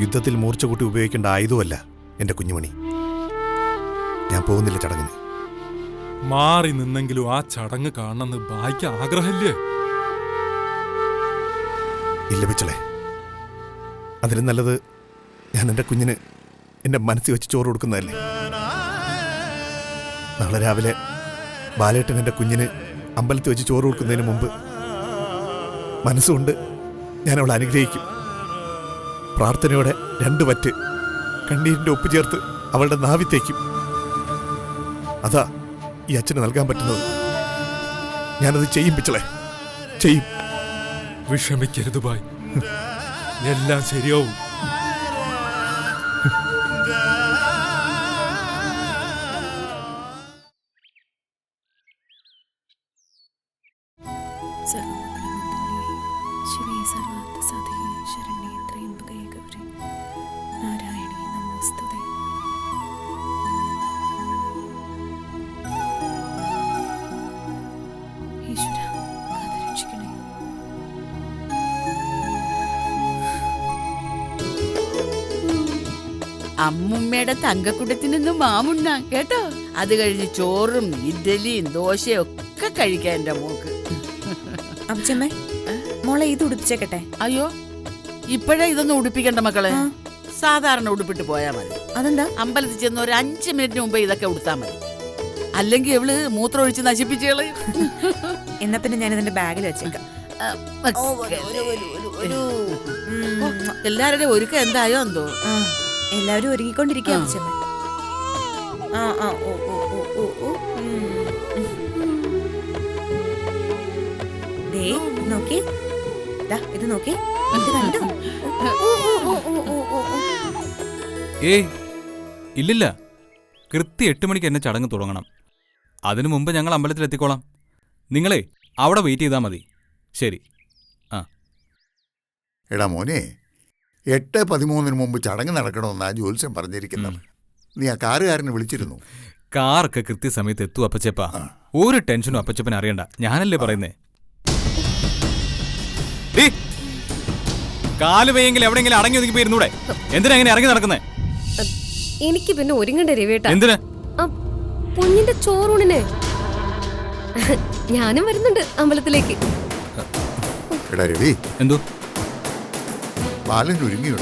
യുദ്ധത്തിൽ മൂർച്ച കൂട്ടി ഉപയോഗിക്കേണ്ട ആയുധമല്ല എന്റെ കുഞ്ഞുമണി. ഞാൻ പോകുന്നില്ല ചടങ്ങിന്. മാറി നിന്നെങ്കിലും ആ ചടങ്ങ് കാണണമെന്ന് ബായ്ക്ക് ആഗ്രഹമില്ലേ? ഇല്ല പിച്ചളെ, അതിലും നല്ലത് ഞാൻ എൻ്റെ കുഞ്ഞിന് എൻ്റെ മനസ്സിൽ വെച്ച് ചോറ് കൊടുക്കുന്നതല്ലേ. നാളെ രാവിലെ ബാലേട്ടൻ എൻ്റെ കുഞ്ഞിന് അമ്പലത്തിൽ വെച്ച് ചോറ് കൊടുക്കുന്നതിന് മുമ്പ് മനസ്സുകൊണ്ട് ഞാൻ അവളെ അനുഗ്രഹിക്കും. പ്രാർത്ഥനയോടെ 2 വറ്റ് കണ്ണീരിൻ്റെ ഒപ്പ് ചേർത്ത് അവളുടെ നാവിത്തേക്കും. അതാ ഈ അച്ഛന് നൽകാൻ പറ്റുന്നത്. ഞാനത് ചെയ്യും പിച്ചളെ, ചെയ്യും. വിഷമിക്കരുത് ബായ്, എല്ലാം ശരിയാവും. അമ്മുമ്മയുടെ തങ്കക്കുടത്തിനൊന്നും മാമുണ്ണ കേട്ടോ. അത് കഴിഞ്ഞ് ചോറും ഇഡ്ഡലിയും ദോശയും ഒക്കെ കഴിക്കാൻ എന്റെ മോക്ക്. അപ്പച്ചമ്മേ മോളെ ഇത് ഉടുപ്പിച്ചേക്കട്ടെ. അയ്യോ ഇപ്പോഴേ ഇതൊന്നും ഉടുപ്പിക്കണ്ട മക്കളെ. സാധാരണ ഉടുപ്പിട്ട് പോയാ മതി. അതെന്താ? അമ്പലത്തിൽ ചെന്ന് ഒരു 5 മിനിറ്റിന് മുമ്പേ ഇതൊക്കെ ഉടുത്താ മതി. അല്ലെങ്കിൽ ഇവള് മൂത്രം ഒഴിച്ച് നശിപ്പിച്ചേള്. എന്നാ പിന്നെ ഞാൻ ഇതിന്റെ ബാഗിൽ വെച്ചേക്കാം. എല്ലാവരുടെയും ഒരുക്കം എന്തായോ എന്തോ. എല്ലാവരും ഒരുങ്ങിക്കൊണ്ടിരിക്കുക അപ്പച്ചമ്മേ. ദേ നോക്കി, ഇത് നോക്കി, ഇത് കണ്ടോ? ഏയ് ഇല്ലില്ല, കൃത്യം 8 മണിക്ക് എന്നെ ചടങ്ങ് തുടങ്ങണം. അതിനു മുമ്പ് ഞങ്ങൾ അമ്പലത്തിൽ എത്തിക്കോളാം. നിങ്ങളെ അവിടെ വെയിറ്റ് ചെയ്താൽ മതി. ശരി. എടാ മോനെ, 8:13 മുമ്പ് ചടങ്ങ് നടക്കണമെന്നാ ജ്യോത്സ്യം പറഞ്ഞിരിക്കുന്നത്. നീ ആ കാറുകാരനെ വിളിച്ചിരുന്നു? കാറൊക്കെ കൃത്യസമയത്ത് എത്തും അപ്പച്ചപ്പ. ഒരു ടെൻഷനും അപ്പച്ചപ്പനെ അറിയണ്ട, ഞാനല്ലേ പറയുന്നേ. കാല് വയ്യെങ്കിൽ എവിടെയെങ്കിലും അടങ്ങി ഒതുക്കി പോയിരുന്നൂടെ? എന്തിനാ ഇങ്ങനെ ഇറങ്ങി നടക്കുന്നേ? എനിക്ക് പിന്നെ ഒരുങ്ങണ്ടേ രവിയേട്ടാ? എന്തിനാ? കുഞ്ഞിന്റെ ചോറൂണിന് ഞാനും വരുന്നുണ്ട് അമ്പലത്തിലേക്ക്. എടാ രവി, എന്തോ? ബാലൻ ഒരുങ്ങിയോ?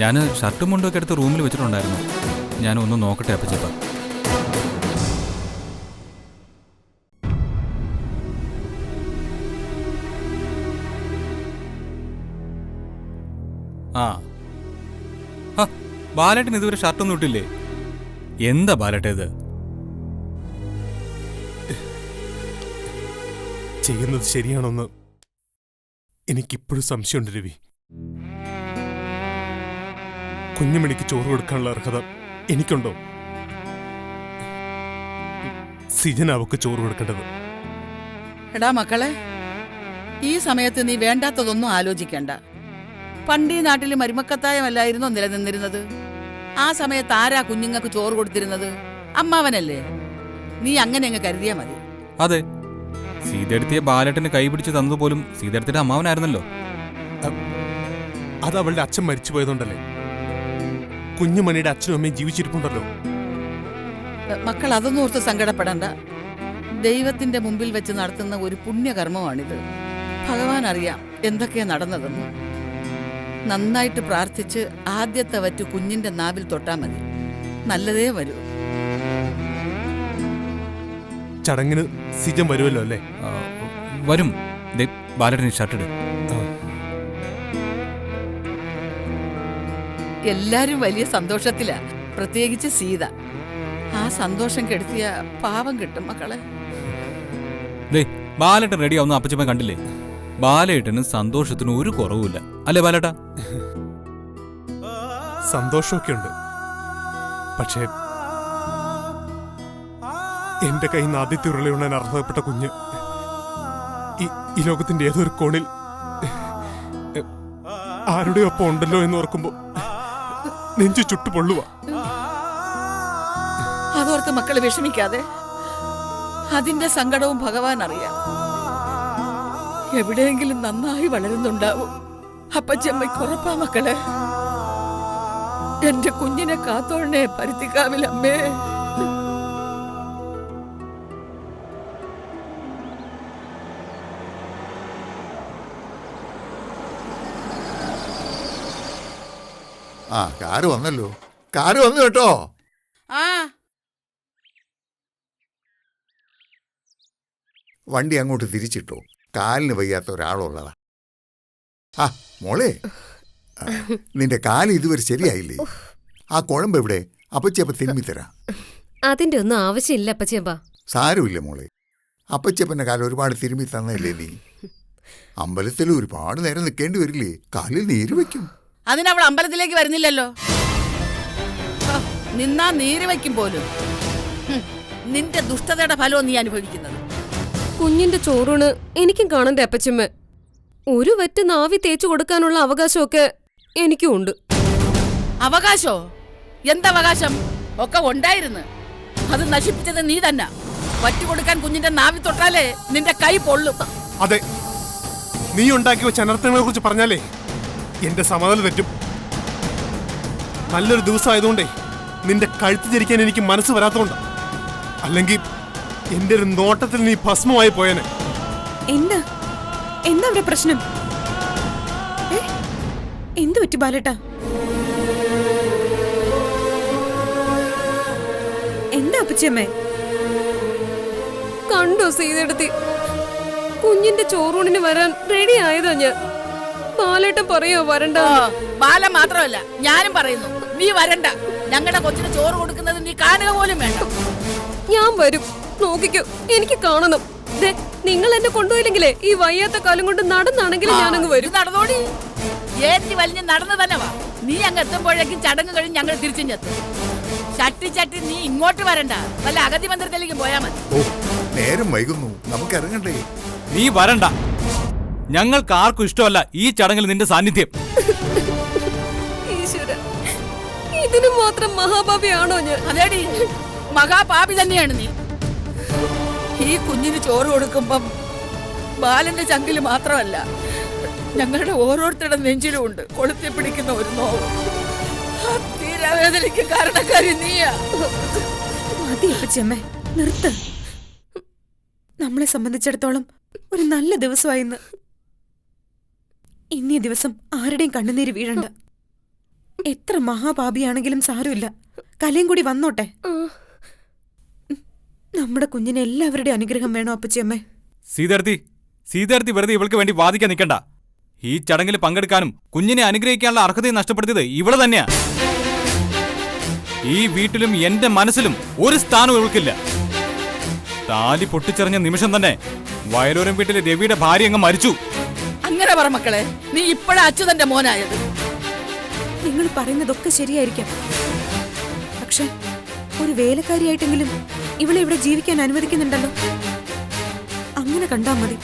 ഞാൻ ഷർട്ടും മുണ്ടും ഒക്കെ എടുത്ത് റൂമിൽ വെച്ചിട്ടുണ്ടായിരുന്നു. ഞാൻ ഒന്ന് നോക്കട്ടെ അപ്പച്ചപ്പ. ബാലേട്ടൻ ഇതുവരെ ഷർട്ടൊന്നും ഇട്ടില്ലേ? എന്താ ബാലേട്ട ഇത്? ചെയ്യുന്നത് ശരിയാണോന്ന് എനിക്കിപ്പോഴും സംശയമുണ്ട് രവി. കുഞ്ഞുമണിക്ക് ചോറ് കൊടുക്കാനുള്ള അർഹത എനിക്കുണ്ടോ? സിജന അവക്ക് ചോറ് കൊടുക്കേണ്ടത്. എടാ മക്കളെ, ഈ സമയത്ത് നീ വേണ്ടാത്തതൊന്നും ആലോചിക്കണ്ട. പണ്ടീ നാട്ടിൽ മരുമക്കത്തായമല്ലായിരുന്നോ നിലനിന്നിരുന്നത്? ആ സമയത്ത് ആരാ കുഞ്ഞുങ്ങൾക്ക് ചോറ് കൊടുത്തിരുന്നത്? അമ്മാവനല്ലേ? നീ അങ്ങനെ അങ്ങ് കരുതിയാ മതി. അതെ, സീതയെടുത്തിയെ ബാലേട്ടന് കൈപിടിച്ച് തന്നതുപോലും സീതയെടുത്തിയുടെ അമ്മാവനായിരുന്നല്ലോ. അത് അവളുടെ അച്ഛൻ മരിച്ചു പോയതുകൊണ്ടല്ലേ? കുഞ്ഞുമണിയുടെ അച്ഛനും അമ്മയും ജീവിച്ചിരിപ്പുണ്ടല്ലോ. മക്കൾ അതൊന്നും ഓർത്ത് സങ്കടപ്പെടണ്ട. ദൈവത്തിന്റെ മുമ്പിൽ വെച്ച് നടത്തുന്ന ഒരു പുണ്യകർമ്മമാണിത്. ഭഗവാൻ അറിയാം എന്തൊക്കെയാ നടന്നതെന്ന്. നന്നായിട്ട് പ്രാർത്ഥിച്ച് ആദ്യത്തെ വറ്റു കുഞ്ഞിന്റെ നാവിൽ തൊട്ടാ മതി. നല്ലതേ വരൂ. ചടങ്ങിന് സിജൻ വരുമല്ലോ അല്ലേ? വരും. ബാലേട്ടന് ഷർട്ടിട്. എല്ലാരും വലിയ സന്തോഷത്തിലാ, പ്രത്യേകിച്ച് സീത. ആ സന്തോഷം കെടുത്തിയ പാവം കിട്ടും മക്കളെ. ബാലേട്ടൻ റെഡിയാവുന്ന അപ്പച്ചപ്പൻ കണ്ടില്ലേ? ബാലേട്ടന് സന്തോഷത്തിന് ഒരു കുറവുമില്ല, അല്ലേ ബാലേട്ടാ? സന്തോഷമൊക്കെ ഉണ്ട്, പക്ഷേ എന്റെ കയ്യിൽ നിന്ന് ആദ്യത്തെ ഉരുളയുണ്ണാൻ അർഹതപ്പെട്ട കുഞ്ഞ് ഈ ലോകത്തിന്റെ ഏതൊരു കോണിൽ ആരുടെ ഒപ്പം ഉണ്ടല്ലോ എന്ന് ഓർക്കുമ്പോ നെഞ്ചു ചുട്ടുപൊള്ളുക. അതോർത്ത് മക്കള് വിഷമിക്കാതെ. അതിന്റെ സങ്കടവും ഭഗവാൻ അറിയാം. എവിടെയെങ്കിലും നന്നായി വളരുന്നുണ്ടാവും. അപ്പച്ചമ്മയ്ക്ക് ഉറപ്പാ മക്കളെ. എന്റെ കുഞ്ഞിനെ കാത്തോളണേ പരുത്തിക്കാവിലമ്മേ. കാറ് വന്നല്ലോ. കാറ് വന്നു കേട്ടോ. വണ്ടി അങ്ങോട്ട് തിരിച്ചിട്ടോ. കാലിന് വയ്യാത്ത ഒരാളുള്ളതാ. മോളെ, നിന്റെ കാല് ഇതുവരെ ശരിയായില്ലേ? ആ കുഴമ്പ് എവിടെ? അപ്പച്ചപ്പ തിരുമ്മിത്തരാ. അതിന്റെ ഒന്നും ആവശ്യമില്ല അപ്പച്ചപ്പ. സാരമില്ല മോളെ, അപ്പച്ചപ്പന്റെ കാലം ഒരുപാട് തിരുമ്മി തന്നല്ലേ നീ. അമ്പലത്തിൽ ഒരുപാട് നേരം നിൽക്കേണ്ടി വരില്ലേ? കാലിൽ നീര് വെക്കും. അതിനവൾ അമ്പലത്തിലേക്ക് വരുന്നില്ലല്ലോ. നിന്നാ നീര് വയ്ക്കും പോലും. നിന്റെ ദുഷ്ടതയുടെ ഫലവും നീ അനുഭവിക്കുന്നത്. കുഞ്ഞിന്റെ ചോറൂണ് എനിക്കും കാണണ്ടേ അപ്പച്ചമ്മ? ഒരു വറ്റ് നാവി തേച്ചു കൊടുക്കാനുള്ള അവകാശമൊക്കെ എനിക്കും ഉണ്ട്. അവകാശോ? എന്തവകാശം? ഒക്കെ ഉണ്ടായിരുന്നു. അത് നശിപ്പിച്ചത് നീ തന്നെ. വറ്റു കൊടുക്കാൻ കുഞ്ഞിന്റെ നാവി തൊട്ടാലേ നിന്റെ കൈ പൊള്ളും. അതെ, നീ ഉണ്ടാക്കി വെച്ച അനർത്ഥങ്ങളെ കുറിച്ച് പറഞ്ഞാലേ എന്റെ സമാധാനം തെറ്റും. നല്ലൊരു ദിവസമായതുകൊണ്ടേ നിന്റെ കഴുത്ത് ധരിക്കാൻ എനിക്ക് മനസ്സ് വരാത്തതുകൊണ്ടാ. അല്ലെങ്കിൽ എന്റെ ഒരു നോട്ടത്തിൽ നീ ഭസ്മമായി പോയനെ. എന്താ എന്താ അവിടെ പ്രശ്നം? എന്തു പറ്റി ബാലേട്ടാ? എന്താ അപ്പച്ചിയമ്മേ? കണ്ടോ സീതെടുത്തി, കുഞ്ഞിന്റെ ചോറൂണിന് വരാൻ റെഡി ആയതാ ഞാൻ. ബാലേട്ടൻ പറയോ വരണ്ട? ബാല മാത്രമല്ല ഞാനും പറയുന്നു, നീ വരണ്ട. ഞങ്ങളുടെ കൊച്ചിന് ചോറ് കൊടുക്കുന്നത് നീ കാണുക പോലും വേണ്ട. ഞാൻ വരും, നോക്കിക്കോ, എനിക്ക് കാണണം. നിങ്ങൾ എന്നെ കൊണ്ടുപോയില്ലെങ്കിലേ ഈ വയ്യാത്ത കാലം കൊണ്ട് നടന്നാണെങ്കിലും ഞാനങ്ങ് വരും. നടന്നോടി, ഏറ്റി വലിഞ്ഞ് നടന്നു തന്നെ വാ. നീ അങ്ങ് എത്തുമ്പോഴേക്കും ചടങ്ങ് കഴിഞ്ഞ് ഞങ്ങൾ തിരിച്ചും ചട്ടി നീ ഇങ്ങോട്ട് വരണ്ട, വല്ല അഗതി മന്ദിരത്തിലേക്ക് പോയാ മതി. നേരം വൈകുന്നു, നമുക്ക് ഇറങ്ങണ്ടേ? നീ വരണ്ട, ഞങ്ങൾക്ക് ആർക്കും ഇഷ്ടമല്ല ഈ ചടങ്ങിൽ നിന്റെ സാന്നിധ്യം. ഈശ്വര, ഇതിന് മാത്രം മഹാപാപിയാണോ ഞാൻ? അതേടി, മഹാപാപി തന്നെയാണ് നീ. ഈ കുഞ്ഞിന് ചോറ് കൊടുക്കുമ്പം ബാലന്റെ ചങ്കില് മാത്രമല്ല, ഞങ്ങളുടെ ഓരോരുത്തരുടെ നെഞ്ചിലും ഉണ്ട് കൊളുത്തി പിടിക്കുന്ന ഒരു നോവ്. തീരാവേദനയ്ക്ക് കാരണക്കാരി നീയാ. മതി അപ്പച്ചിയമ്മേ, നിർത്ത്. നമ്മളെ സംബന്ധിച്ചിടത്തോളം ഒരു നല്ല ദിവസമായിന്ന്. ഇന്നീ ദിവസം ആരുടെയും കണ്ണുനീര് വീഴണ്ട. എത്ര മഹാപാപിയാണെങ്കിലും സാരമില്ല, കലയും കൂടി വന്നോട്ടെ. നമ്മുടെ കുഞ്ഞിന് എല്ലാവരുടെയും അനുഗ്രഹം വേണോ അപ്പച്ചിയമ്മേ? സീതാർത്ഥി വെറുതെ ഇവൾക്ക് വേണ്ടി വാദിക്കാൻ നിൽക്കണ്ട. ഈ ചടങ്ങിൽ പങ്കെടുക്കാനും കുഞ്ഞിനെ അനുഗ്രഹിക്കാനുള്ള അർഹതയെ നഷ്ടപ്പെടുത്തിയത് ഇവള് തന്നെയാ. ഈ വീട്ടിലും എന്റെ മനസ്സിലും ഒരു സ്ഥാനം ഇവൾക്കില്ല. താലി പൊട്ടിച്ചെറിഞ്ഞ നിമിഷം തന്നെ വയലോരം വീട്ടിലെ രവിയുടെ ഭാര്യ അങ്ങ് മരിച്ചു. അങ്ങനെ പറ മക്കളെ, നീ ഇപ്പോഴാ അച്യുതന്റെ മോനായത്. നിങ്ങൾ പറയുന്നതൊക്കെ ശരിയായിരിക്കാം, പക്ഷെ ഒരു വേലക്കാരിയായിട്ടെങ്കിലും ഇവളെ ഇവിടെ ജീവിക്കാൻ അനുവദിക്കുന്നുണ്ടല്ലോ. അങ്ങനെ കണ്ടാ മതി.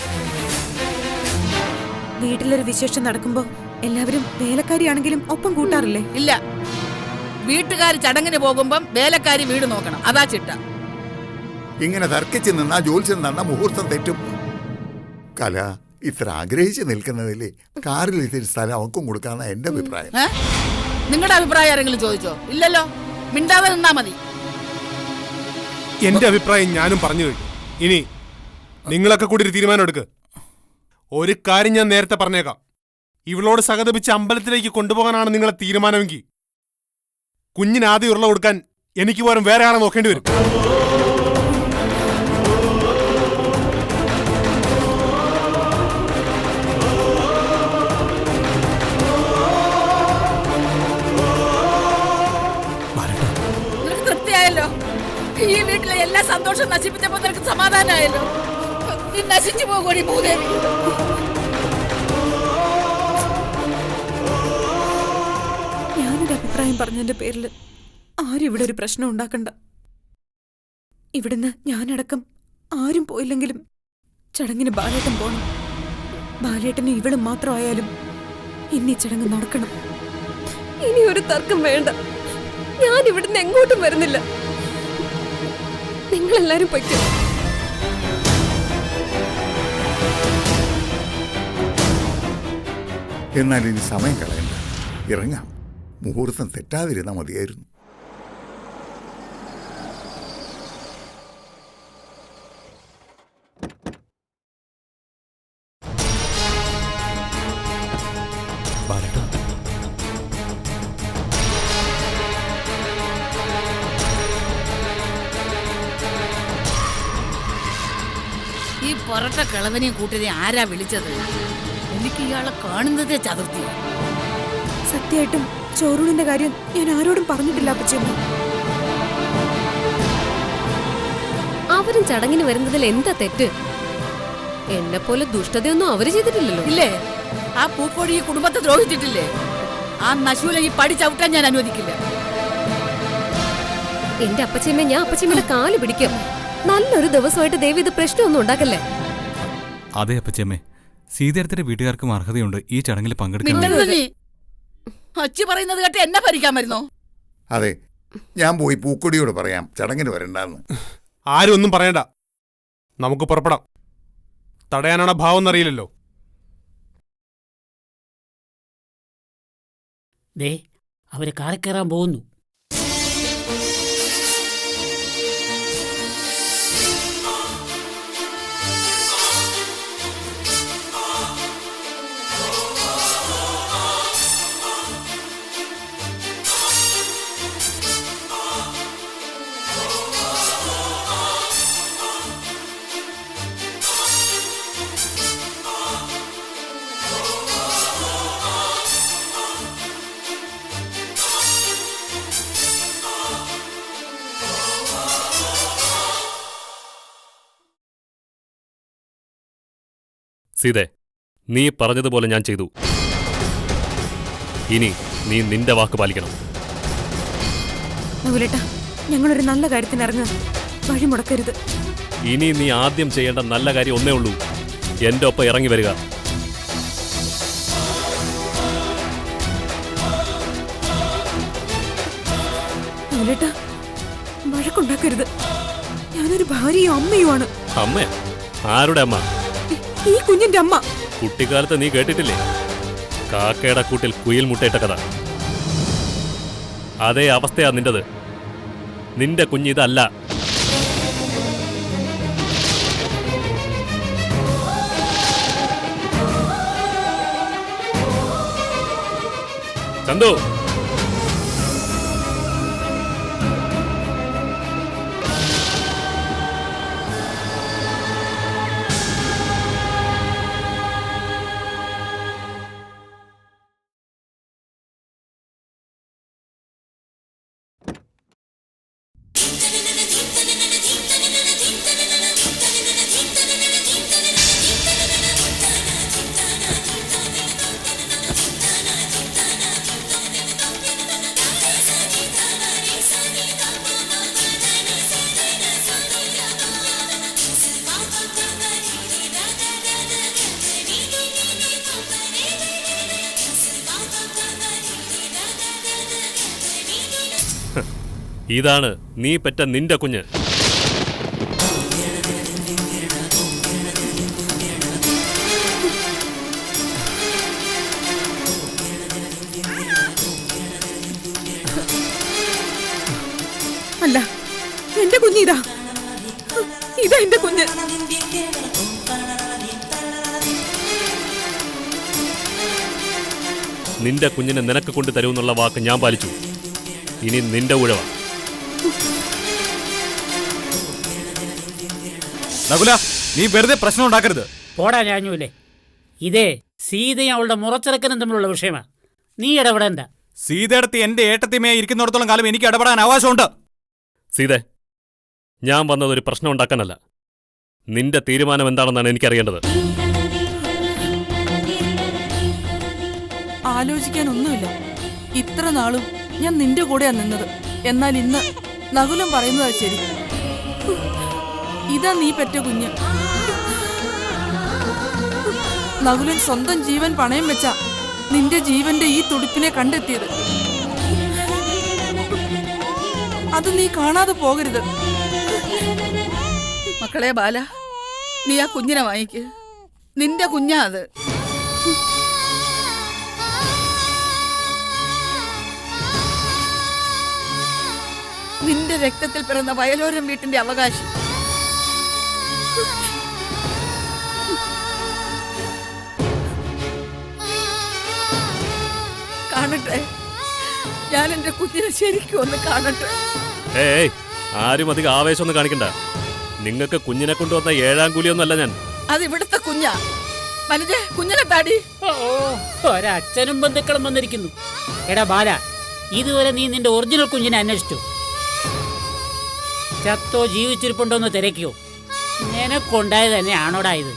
വീട്ടിലൊരു വിശേഷം നടക്കുമ്പോ എല്ലാവരും വേലക്കാരിയാണെങ്കിലും ഒപ്പം കൂട്ടാറില്ലേ? ഇല്ല, വീട്ടുകാർ ചടങ്ങിന് പോകുമ്പം വേലക്കാരി വീട് നോക്കണം, അതാ ചിട്ട. ഇങ്ങനെ തർക്കിച്ച് നിന്നാ ജോത്സ്യം നന്ന മുഹൂർത്തം തെറ്റും. കല ഇത്ര ആഗ്രഹിച്ച് നിൽക്കുന്നതില്ലേ, കാറിൽ ഇത്തിരി സ്ഥലം അവക്കും കൊടുക്കാന്ന എന്റെ അഭിപ്രായം. നിങ്ങളുടെ അഭിപ്രായം ആരെങ്കിലും ചോദിച്ചോ? ഇല്ലല്ലോ, മിണ്ടാതെ നിന്നാ മതി. എന്റെ അഭിപ്രായം ഞാനും പറഞ്ഞു കഴിഞ്ഞു. ഇനി നിങ്ങളൊക്കെ കൂടി ഒരു തീരുമാനം എടുക്ക്. ഒരു കാര്യം ഞാൻ നേരത്തെ പറഞ്ഞേക്കാം, ഇവളോട് സഹതപിച്ച് അമ്പലത്തിലേക്ക് കൊണ്ടുപോകാനാണ് നിങ്ങളെ തീരുമാനമെങ്കിൽ കുഞ്ഞിന് ആദ്യം ഉരുള കൊടുക്കാൻ എനിക്ക് പോലും വേറെ ആളെ നോക്കേണ്ടി വരും. നിനക്ക് തൃപ്തിയായല്ലോ? ഈ വീട്ടിലെ എല്ലാ സന്തോഷം നശിപ്പിച്ചപ്പോ നിനക്ക് സമാധാനമായല്ലോ? നീ നശിച്ചു പോകൂടി മൂദേവി. ഞാനൊരു അഭിപ്രായം പറഞ്ഞതിന്റെ പേരിൽ ആരും ഇവിടെ ഒരു പ്രശ്നം ഉണ്ടാക്കണ്ട. ഇവിടുന്ന് ഞാനടക്കം ആരും പോയില്ലെങ്കിലും ചടങ്ങിന് ബാലേട്ടൻ പോണം. ബാലേട്ടന് ഇവളും മാത്രമായാലും ഇന്നീ ചടങ്ങ് നടക്കണം. ഇനി ഒരു തർക്കം വേണ്ട, ഞാൻ ഇവിടുന്ന് എങ്ങോട്ടും വരുന്നില്ല. നിങ്ങളെല്ലാരും പൊയ്ക്കോ. എന്നാൽ ഇനി സമയം കളയണ്ട, ഇറങ്ങാം. മുഹൂർത്തം തെറ്റാതിരുന്നാൽ മതിയായിരുന്നു. ഈ പൊറട്ട കിളവനെയും കൂട്ടരെയും ആരാ വിളിച്ചത്? എനിക്ക് ഇയാളെ കാണുന്നതേ ചതുർത്ഥി. സത്യമായിട്ടും ചോറൂണിന്റെ കാര്യം ഞാൻ ആരോടും പറഞ്ഞിട്ടില്ല അപ്പച്ചിയമ്മ. അവരും ചടങ്ങിന് വരുന്നതിൽ എന്താ തെറ്റ്? എന്നെ പോലെ ദുഷ്ടതയൊന്നും അവര് ചെയ്തിട്ടില്ലല്ലോ. ഇല്ലേ? ആ പൂക്കോടി ഈ കുടുംബത്തെ ദ്രോഹിച്ചിട്ടില്ലേ? ആ നശൂല ഈ പടി ചവിട്ടാൻ ഞാൻ അനുവദിക്കില്ല. എന്റെ അപ്പച്ചിയമ്മ, ഞാൻ അപ്പച്ചിയമ്മയുടെ കാല് പിടിക്കും. നല്ലൊരു ദിവസമായിട്ട് ദേവി ഇത് പ്രശ്നമൊന്നും ഉണ്ടാക്കല്ലേ. അതെ അപ്പച്ചമ്മേ, സീതാർത്ഥിയുടെ വീട്ടുകാർക്കും അർഹതയുണ്ട് ഈ ചടങ്ങിൽ പങ്കെടുക്കാൻ. അച്ഛി പറയുന്നത് കേട്ട് എന്നെ ഭരിക്കാൻ വരുന്നോ? അതെ, ഞാൻ പോയി പൂക്കൊടിയോട് പറയാം ചടങ്ങിന് വരണ്ടെന്ന്. ആരും ഒന്നും പറയണ്ട, നമുക്ക് പുറപ്പെടാം. തടയാനാണ് ഭാവം എന്നറിയില്ലല്ലോ. അവര് കാറിൽ കയറാൻ പോകുന്നു. സീതേ, നീ പറഞ്ഞതുപോലെ ഞാൻ ചെയ്തു. ഇനി നീ നിന്റെ വാക്ക് പാലിക്കണം. നകുലേട്ടാ, ഞങ്ങളൊരു നല്ല കാര്യത്തിന് ഇറങ്ങുക. വഴി മുടക്കരുത്. ഇനി നീ ആദ്യം ചെയ്യേണ്ട നല്ല കാര്യം ഒന്നേ ഉള്ളൂ. എന്റെ ഒപ്പം ഇറങ്ങി വരിക. നകുലേട്ടാ, വഴക്കുണ്ടാക്കരുത്. ഞാനൊരു ഭാര്യയും അമ്മയുമാണ്. അമ്മ? ആരുടെ അമ്മ? ഈ കുഞ്ഞിന്റെ അമ്മ. കുട്ടിക്കാലത്ത് നീ കേട്ടിട്ടില്ലേ കാക്കയുടെ കൂട്ടിൽ കുയിൽ മുട്ടയിട്ട കഥ? അതേ അവസ്ഥയാ നിന്റത്. നിന്റെ കുഞ്ഞിതല്ല. ചന്തു, ഇതാണ് നീ പെറ്റ നിന്റെ കുഞ്ഞ്. അല്ല, എന്റെ കുഞ്ഞ് ഇതാ. ഇതാ എന്റെ കുഞ്ഞ്. നിന്റെ കുഞ്ഞിനെ നിനക്ക് കൊണ്ടു തരുമെന്നുള്ള വാക്ക് ഞാൻ പാലിച്ചു. ഇനി നിന്റെ ഉഴവ. നകുല, നീ വെറുതെ പ്രശ്നം ഉണ്ടാക്കരുത്. പോടാ ഞാഞ്ഞൂലേ. ഇതേ സീതയും അവളുടെ മുറച്ചിറക്കനും തമ്മിലുള്ള വിഷയമാ. നീ ഇടപെടണ്ട. സീതയെടുത്ത് എന്റെ ഏട്ടത്തിമയായി ഇരിക്കുന്നിടത്തോളം കാലം എനിക്ക് ഇടപെടാൻ അവകാശമുണ്ട്. സീതേ, ഞാൻ വന്നതൊരു പ്രശ്നം ഉണ്ടാക്കാനല്ല. നിന്റെ തീരുമാനം എന്താണെന്നാണ് എനിക്കറിയേണ്ടത്. ആലോചിക്കാനൊന്നുമില്ല. ഇത്ര നാളും ഞാൻ നിന്റെ കൂടെയാ നിന്നത്. എന്നാൽ ഇന്ന് നകുലം പറയുന്നതാ ശരി. ഇതാ നീ പെറ്റ കുഞ്ഞ്. നകുലൻ സ്വന്തം ജീവൻ പണയം വെച്ചാ നിന്റെ ജീവന്റെ ഈ തുടിപ്പിനെ കണ്ടെത്തിയത്. അത് നീ കാണാതെ പോകരുത്. മക്കളെ ബാല, നീ ആ കുഞ്ഞിനെ വാങ്ങിക്ക്. നിന്റെ കുഞ്ഞാ അത്. നിന്റെ രക്തത്തിൽ പിറന്ന വയലോരം വീട്ടിന്റെ അവകാശി. കാണട്ടെ, ഞാൻ എന്റെ കുഞ്ഞിനെ ശരിക്കും ഒന്ന് കാണട്ടെ. ഏയ്, ആരും അധികം ആവേശമൊന്നും കാണിക്കണ്ട. നിങ്ങൾക്ക് കുഞ്ഞിനെ കൊണ്ടുവന്ന 7-ാം കൂലിയൊന്നുമല്ല ഞാൻ. അത് ഇവിടുത്തെ കുഞ്ഞാ. മനജെ, കുഞ്ഞിനെ താടി. ഒരച്ഛനും ബന്ധുക്കളും വന്നിരിക്കുന്നു. എടാ ബാല, ഇതുവരെ നീ നിന്റെ ഒറിജിനൽ കുഞ്ഞിനെ അന്വേഷിച്ചു? ചത്തോ ജീവിച്ചിരിപ്പുണ്ടോന്ന് തിരക്കിയോ? നിനക്കൊണ്ടായത് തന്നെയാണോടാ ഇത്?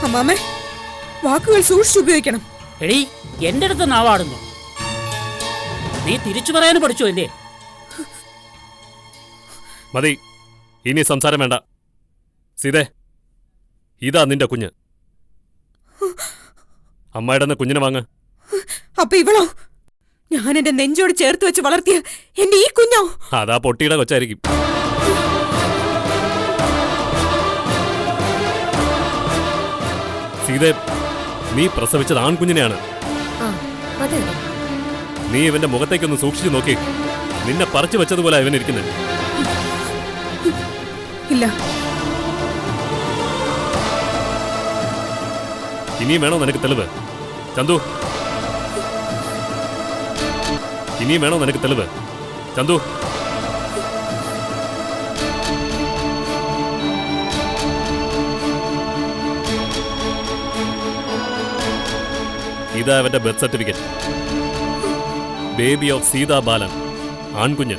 അമ്മാമേ, വാക്കുകൾ സൂക്ഷിച്ചുപയോഗിക്കണം. എടീ, എന്റെ അടുത്ത് നാവാടുന്നു. നീ തിരിച്ചു പറയാനും പഠിച്ചു അല്ലേ? മതി, ഇനി സംസാരം വേണ്ട. സീതേ, ഇതാ നിന്റെ കുഞ്ഞ്. അമ്മയുടെ കുഞ്ഞിനെ വാങ്ങ്. അപ്പൊ ഇവളോ? ഞാൻ എന്റെ നെഞ്ചോട് ചേർത്ത് വെച്ച് വളർത്തിയ എന്റെ ഈ കുഞ്ഞോ? അതാ പൊട്ടിയുടെ കൊച്ചായിരിക്കും. സീതേ, നീ പ്രസവിച്ചത് ആൺകുഞ്ഞിനെയാണ്. നീ ഇവന്റെ മുഖത്തേക്കൊന്ന് സൂക്ഷിച്ചു നോക്കി. നിന്നെ പറിച്ചു വെച്ചതുപോലെ ഇവനിരിക്കുന്നത്. ഇല്ല. ഇനിയും വേണോ നിനക്ക് തെളിവ്? ചന്തു, ഇനിയും വേണോ നിനക്ക് തെളിവ്? ചന്തു, ഇതാ അവന്റെ birth certificate. Baby of Seetha Balan, ആൺകുഞ്ഞ്.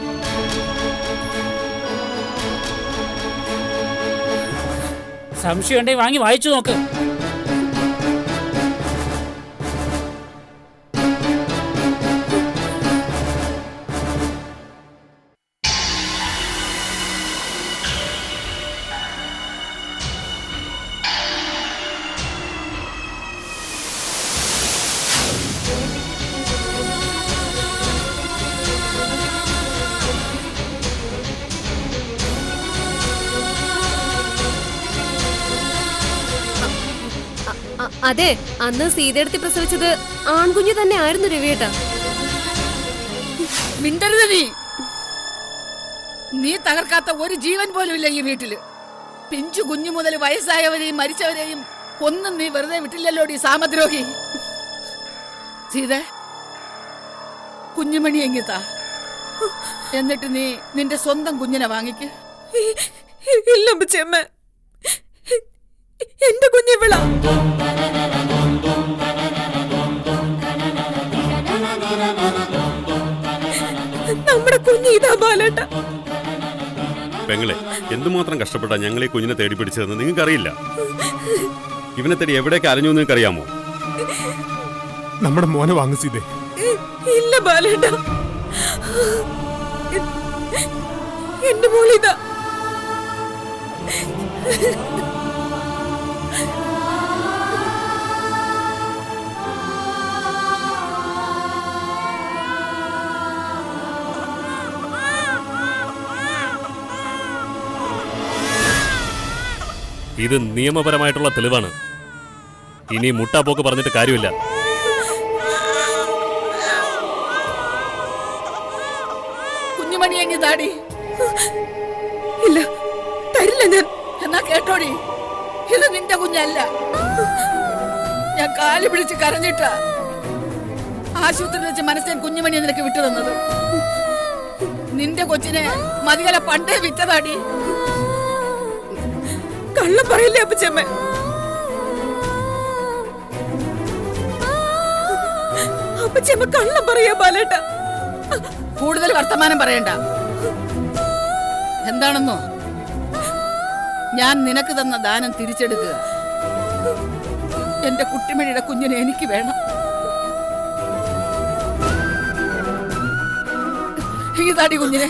സംശയം ഉണ്ടെങ്കിൽ വാങ്ങി വായിച്ചു നോക്ക്. അതെ, അന്ന് സീതയെടുത്ത് പ്രസവിച്ചത് ആൺകുഞ്ഞു തന്നെ ആയിരുന്നു രവിയേട്ടാ. മിണ്ടരുത് നീ. നീ തകർക്കാത്ത ഒരു ജീവൻ പോലും ഇല്ല ഈ വീട്ടില്. പിഞ്ചു കുഞ്ഞു മുതൽ വയസ്സായവരെയും മരിച്ചവരെയും ഒന്നും നീ വെറുതെ വിട്ടില്ലല്ലോടി സാമദ്രോഹി. സീത, കുഞ്ഞുമണി എങ്ങിത്താ. എന്നിട്ട് നീ നിന്റെ സ്വന്തം കുഞ്ഞിനെ വാങ്ങിക്ക്. ഇല്ല അമ്മ, എന്റെ കുഞ്ഞിവിള. നമ്മുടെ കുഞ്ഞ് ഇതാ ബാലേട്ട. പെങ്ങളെ, എന്തുമാത്രം കഷ്ടപ്പെട്ടാ ഞങ്ങൾ ഈ കുഞ്ഞിനെ തേടി പിടിച്ചതെന്ന് നിങ്ങൾക്കറിയില്ല. ഇവനെ തേടി എവിടേക്ക് അലഞ്ഞു നിങ്ങൾക്കറിയാമോ? നമ്മുടെ മോനെ വാങ്ങിച്ചതേ. ഇല്ല ബാലേട്ട, എന്റെ മോളിതാ. ഇത് നിയമപരമായിട്ടുള്ള തെളിവാണ്. ഇനി മുട്ടാപ്പോക്ക് പറഞ്ഞിട്ട് കാര്യമില്ല. കുഞ്ഞുമണി എങ്ങി താടി. ഇല്ല, തരില്ല ഞാൻ. എന്നാ കേട്ടോടി, ഇത് നിന്റെ കുഞ്ഞല്ല. ഞാൻ കാല് പിടിച്ച് കരഞ്ഞിട്ടാ ആശുപത്രിയിൽ വെച്ച് മനസ്സിൽ കുഞ്ഞുമണിയെ നിനക്ക് വിട്ടു തന്നത്. നിന്റെ കൊച്ചിനെ മതികല പണ്ടേ വിറ്റതാടി. കള്ളം പറയില്ലേ അപ്പച്ചമ്മ? അപ്പച്ചമ്മ കള്ളം പറയാ ബാലേട്ട. കൂടുതൽ വർത്തമാനം പറയണ്ട. എന്താണെന്നോ, ഞാൻ നിനക്ക് തന്ന ദാനം തിരിച്ചെടുക്കുക. എന്റെ കുട്ടിമണിയുടെ കുഞ്ഞിനെ എനിക്ക് വേണം. ഇതാടി കുഞ്ഞിനെ.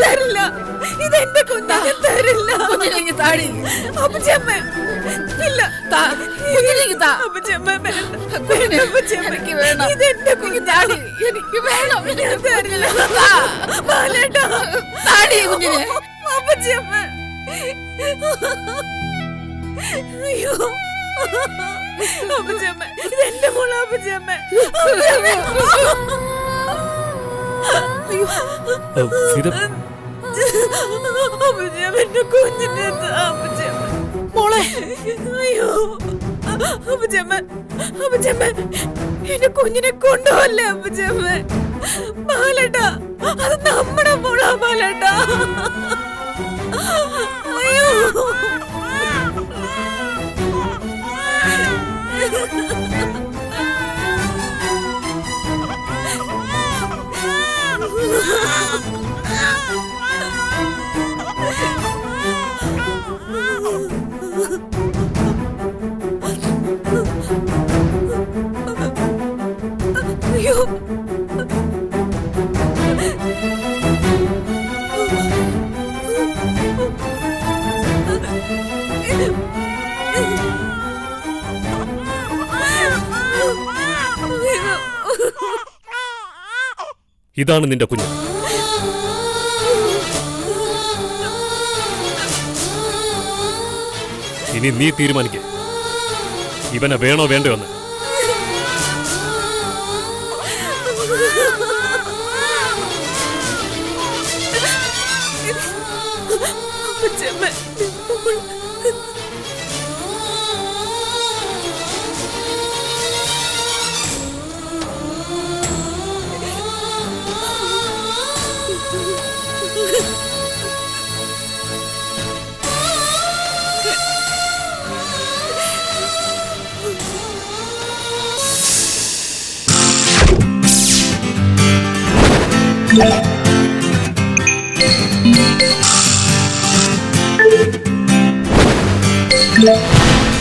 തരില്ല, ഇതെന്റെ കുഞ്ഞിനെ തരില്ല. കുഞ്ഞിനെ താടി അപ്പച്ചമ്മ. ഇല്ല, കുഞ്ഞിനെ താ. അപ്പച്ചമ്മ എനിക്ക് വേണം. ഇതെന്റെ കുഞ്ഞാടി, എനിക്ക് വേണം. തരില്ല ബാലേട്ട. താടി കുഞ്ഞിനെ. അപ്പച്ചമ്മ. അയ്യോ അപ്പച്ചമ്മ, ഇതെന്റെ മോളാ അപ്പച്ചമ്മ. മോളെ, അയ്യോ അപ്പച്ചമ്മ, അപ്പച്ചമ്മ എന്റെ കുഞ്ഞിനെ കൊണ്ടുപോകല്ലേ അപ്പച്ചമ്മ. ബാലേട്ടാ, അത് നമ്മുടെ മോളാ ബാലേട്ടാ. അയ്യോ അയ്യോ ഇതാണ് നിന്റെ കുഞ്ഞ്. ഇനി നീ തീരുമാനിക്ക, ഇവനെ വേണോ വേണ്ടോ എന്ന്. വരും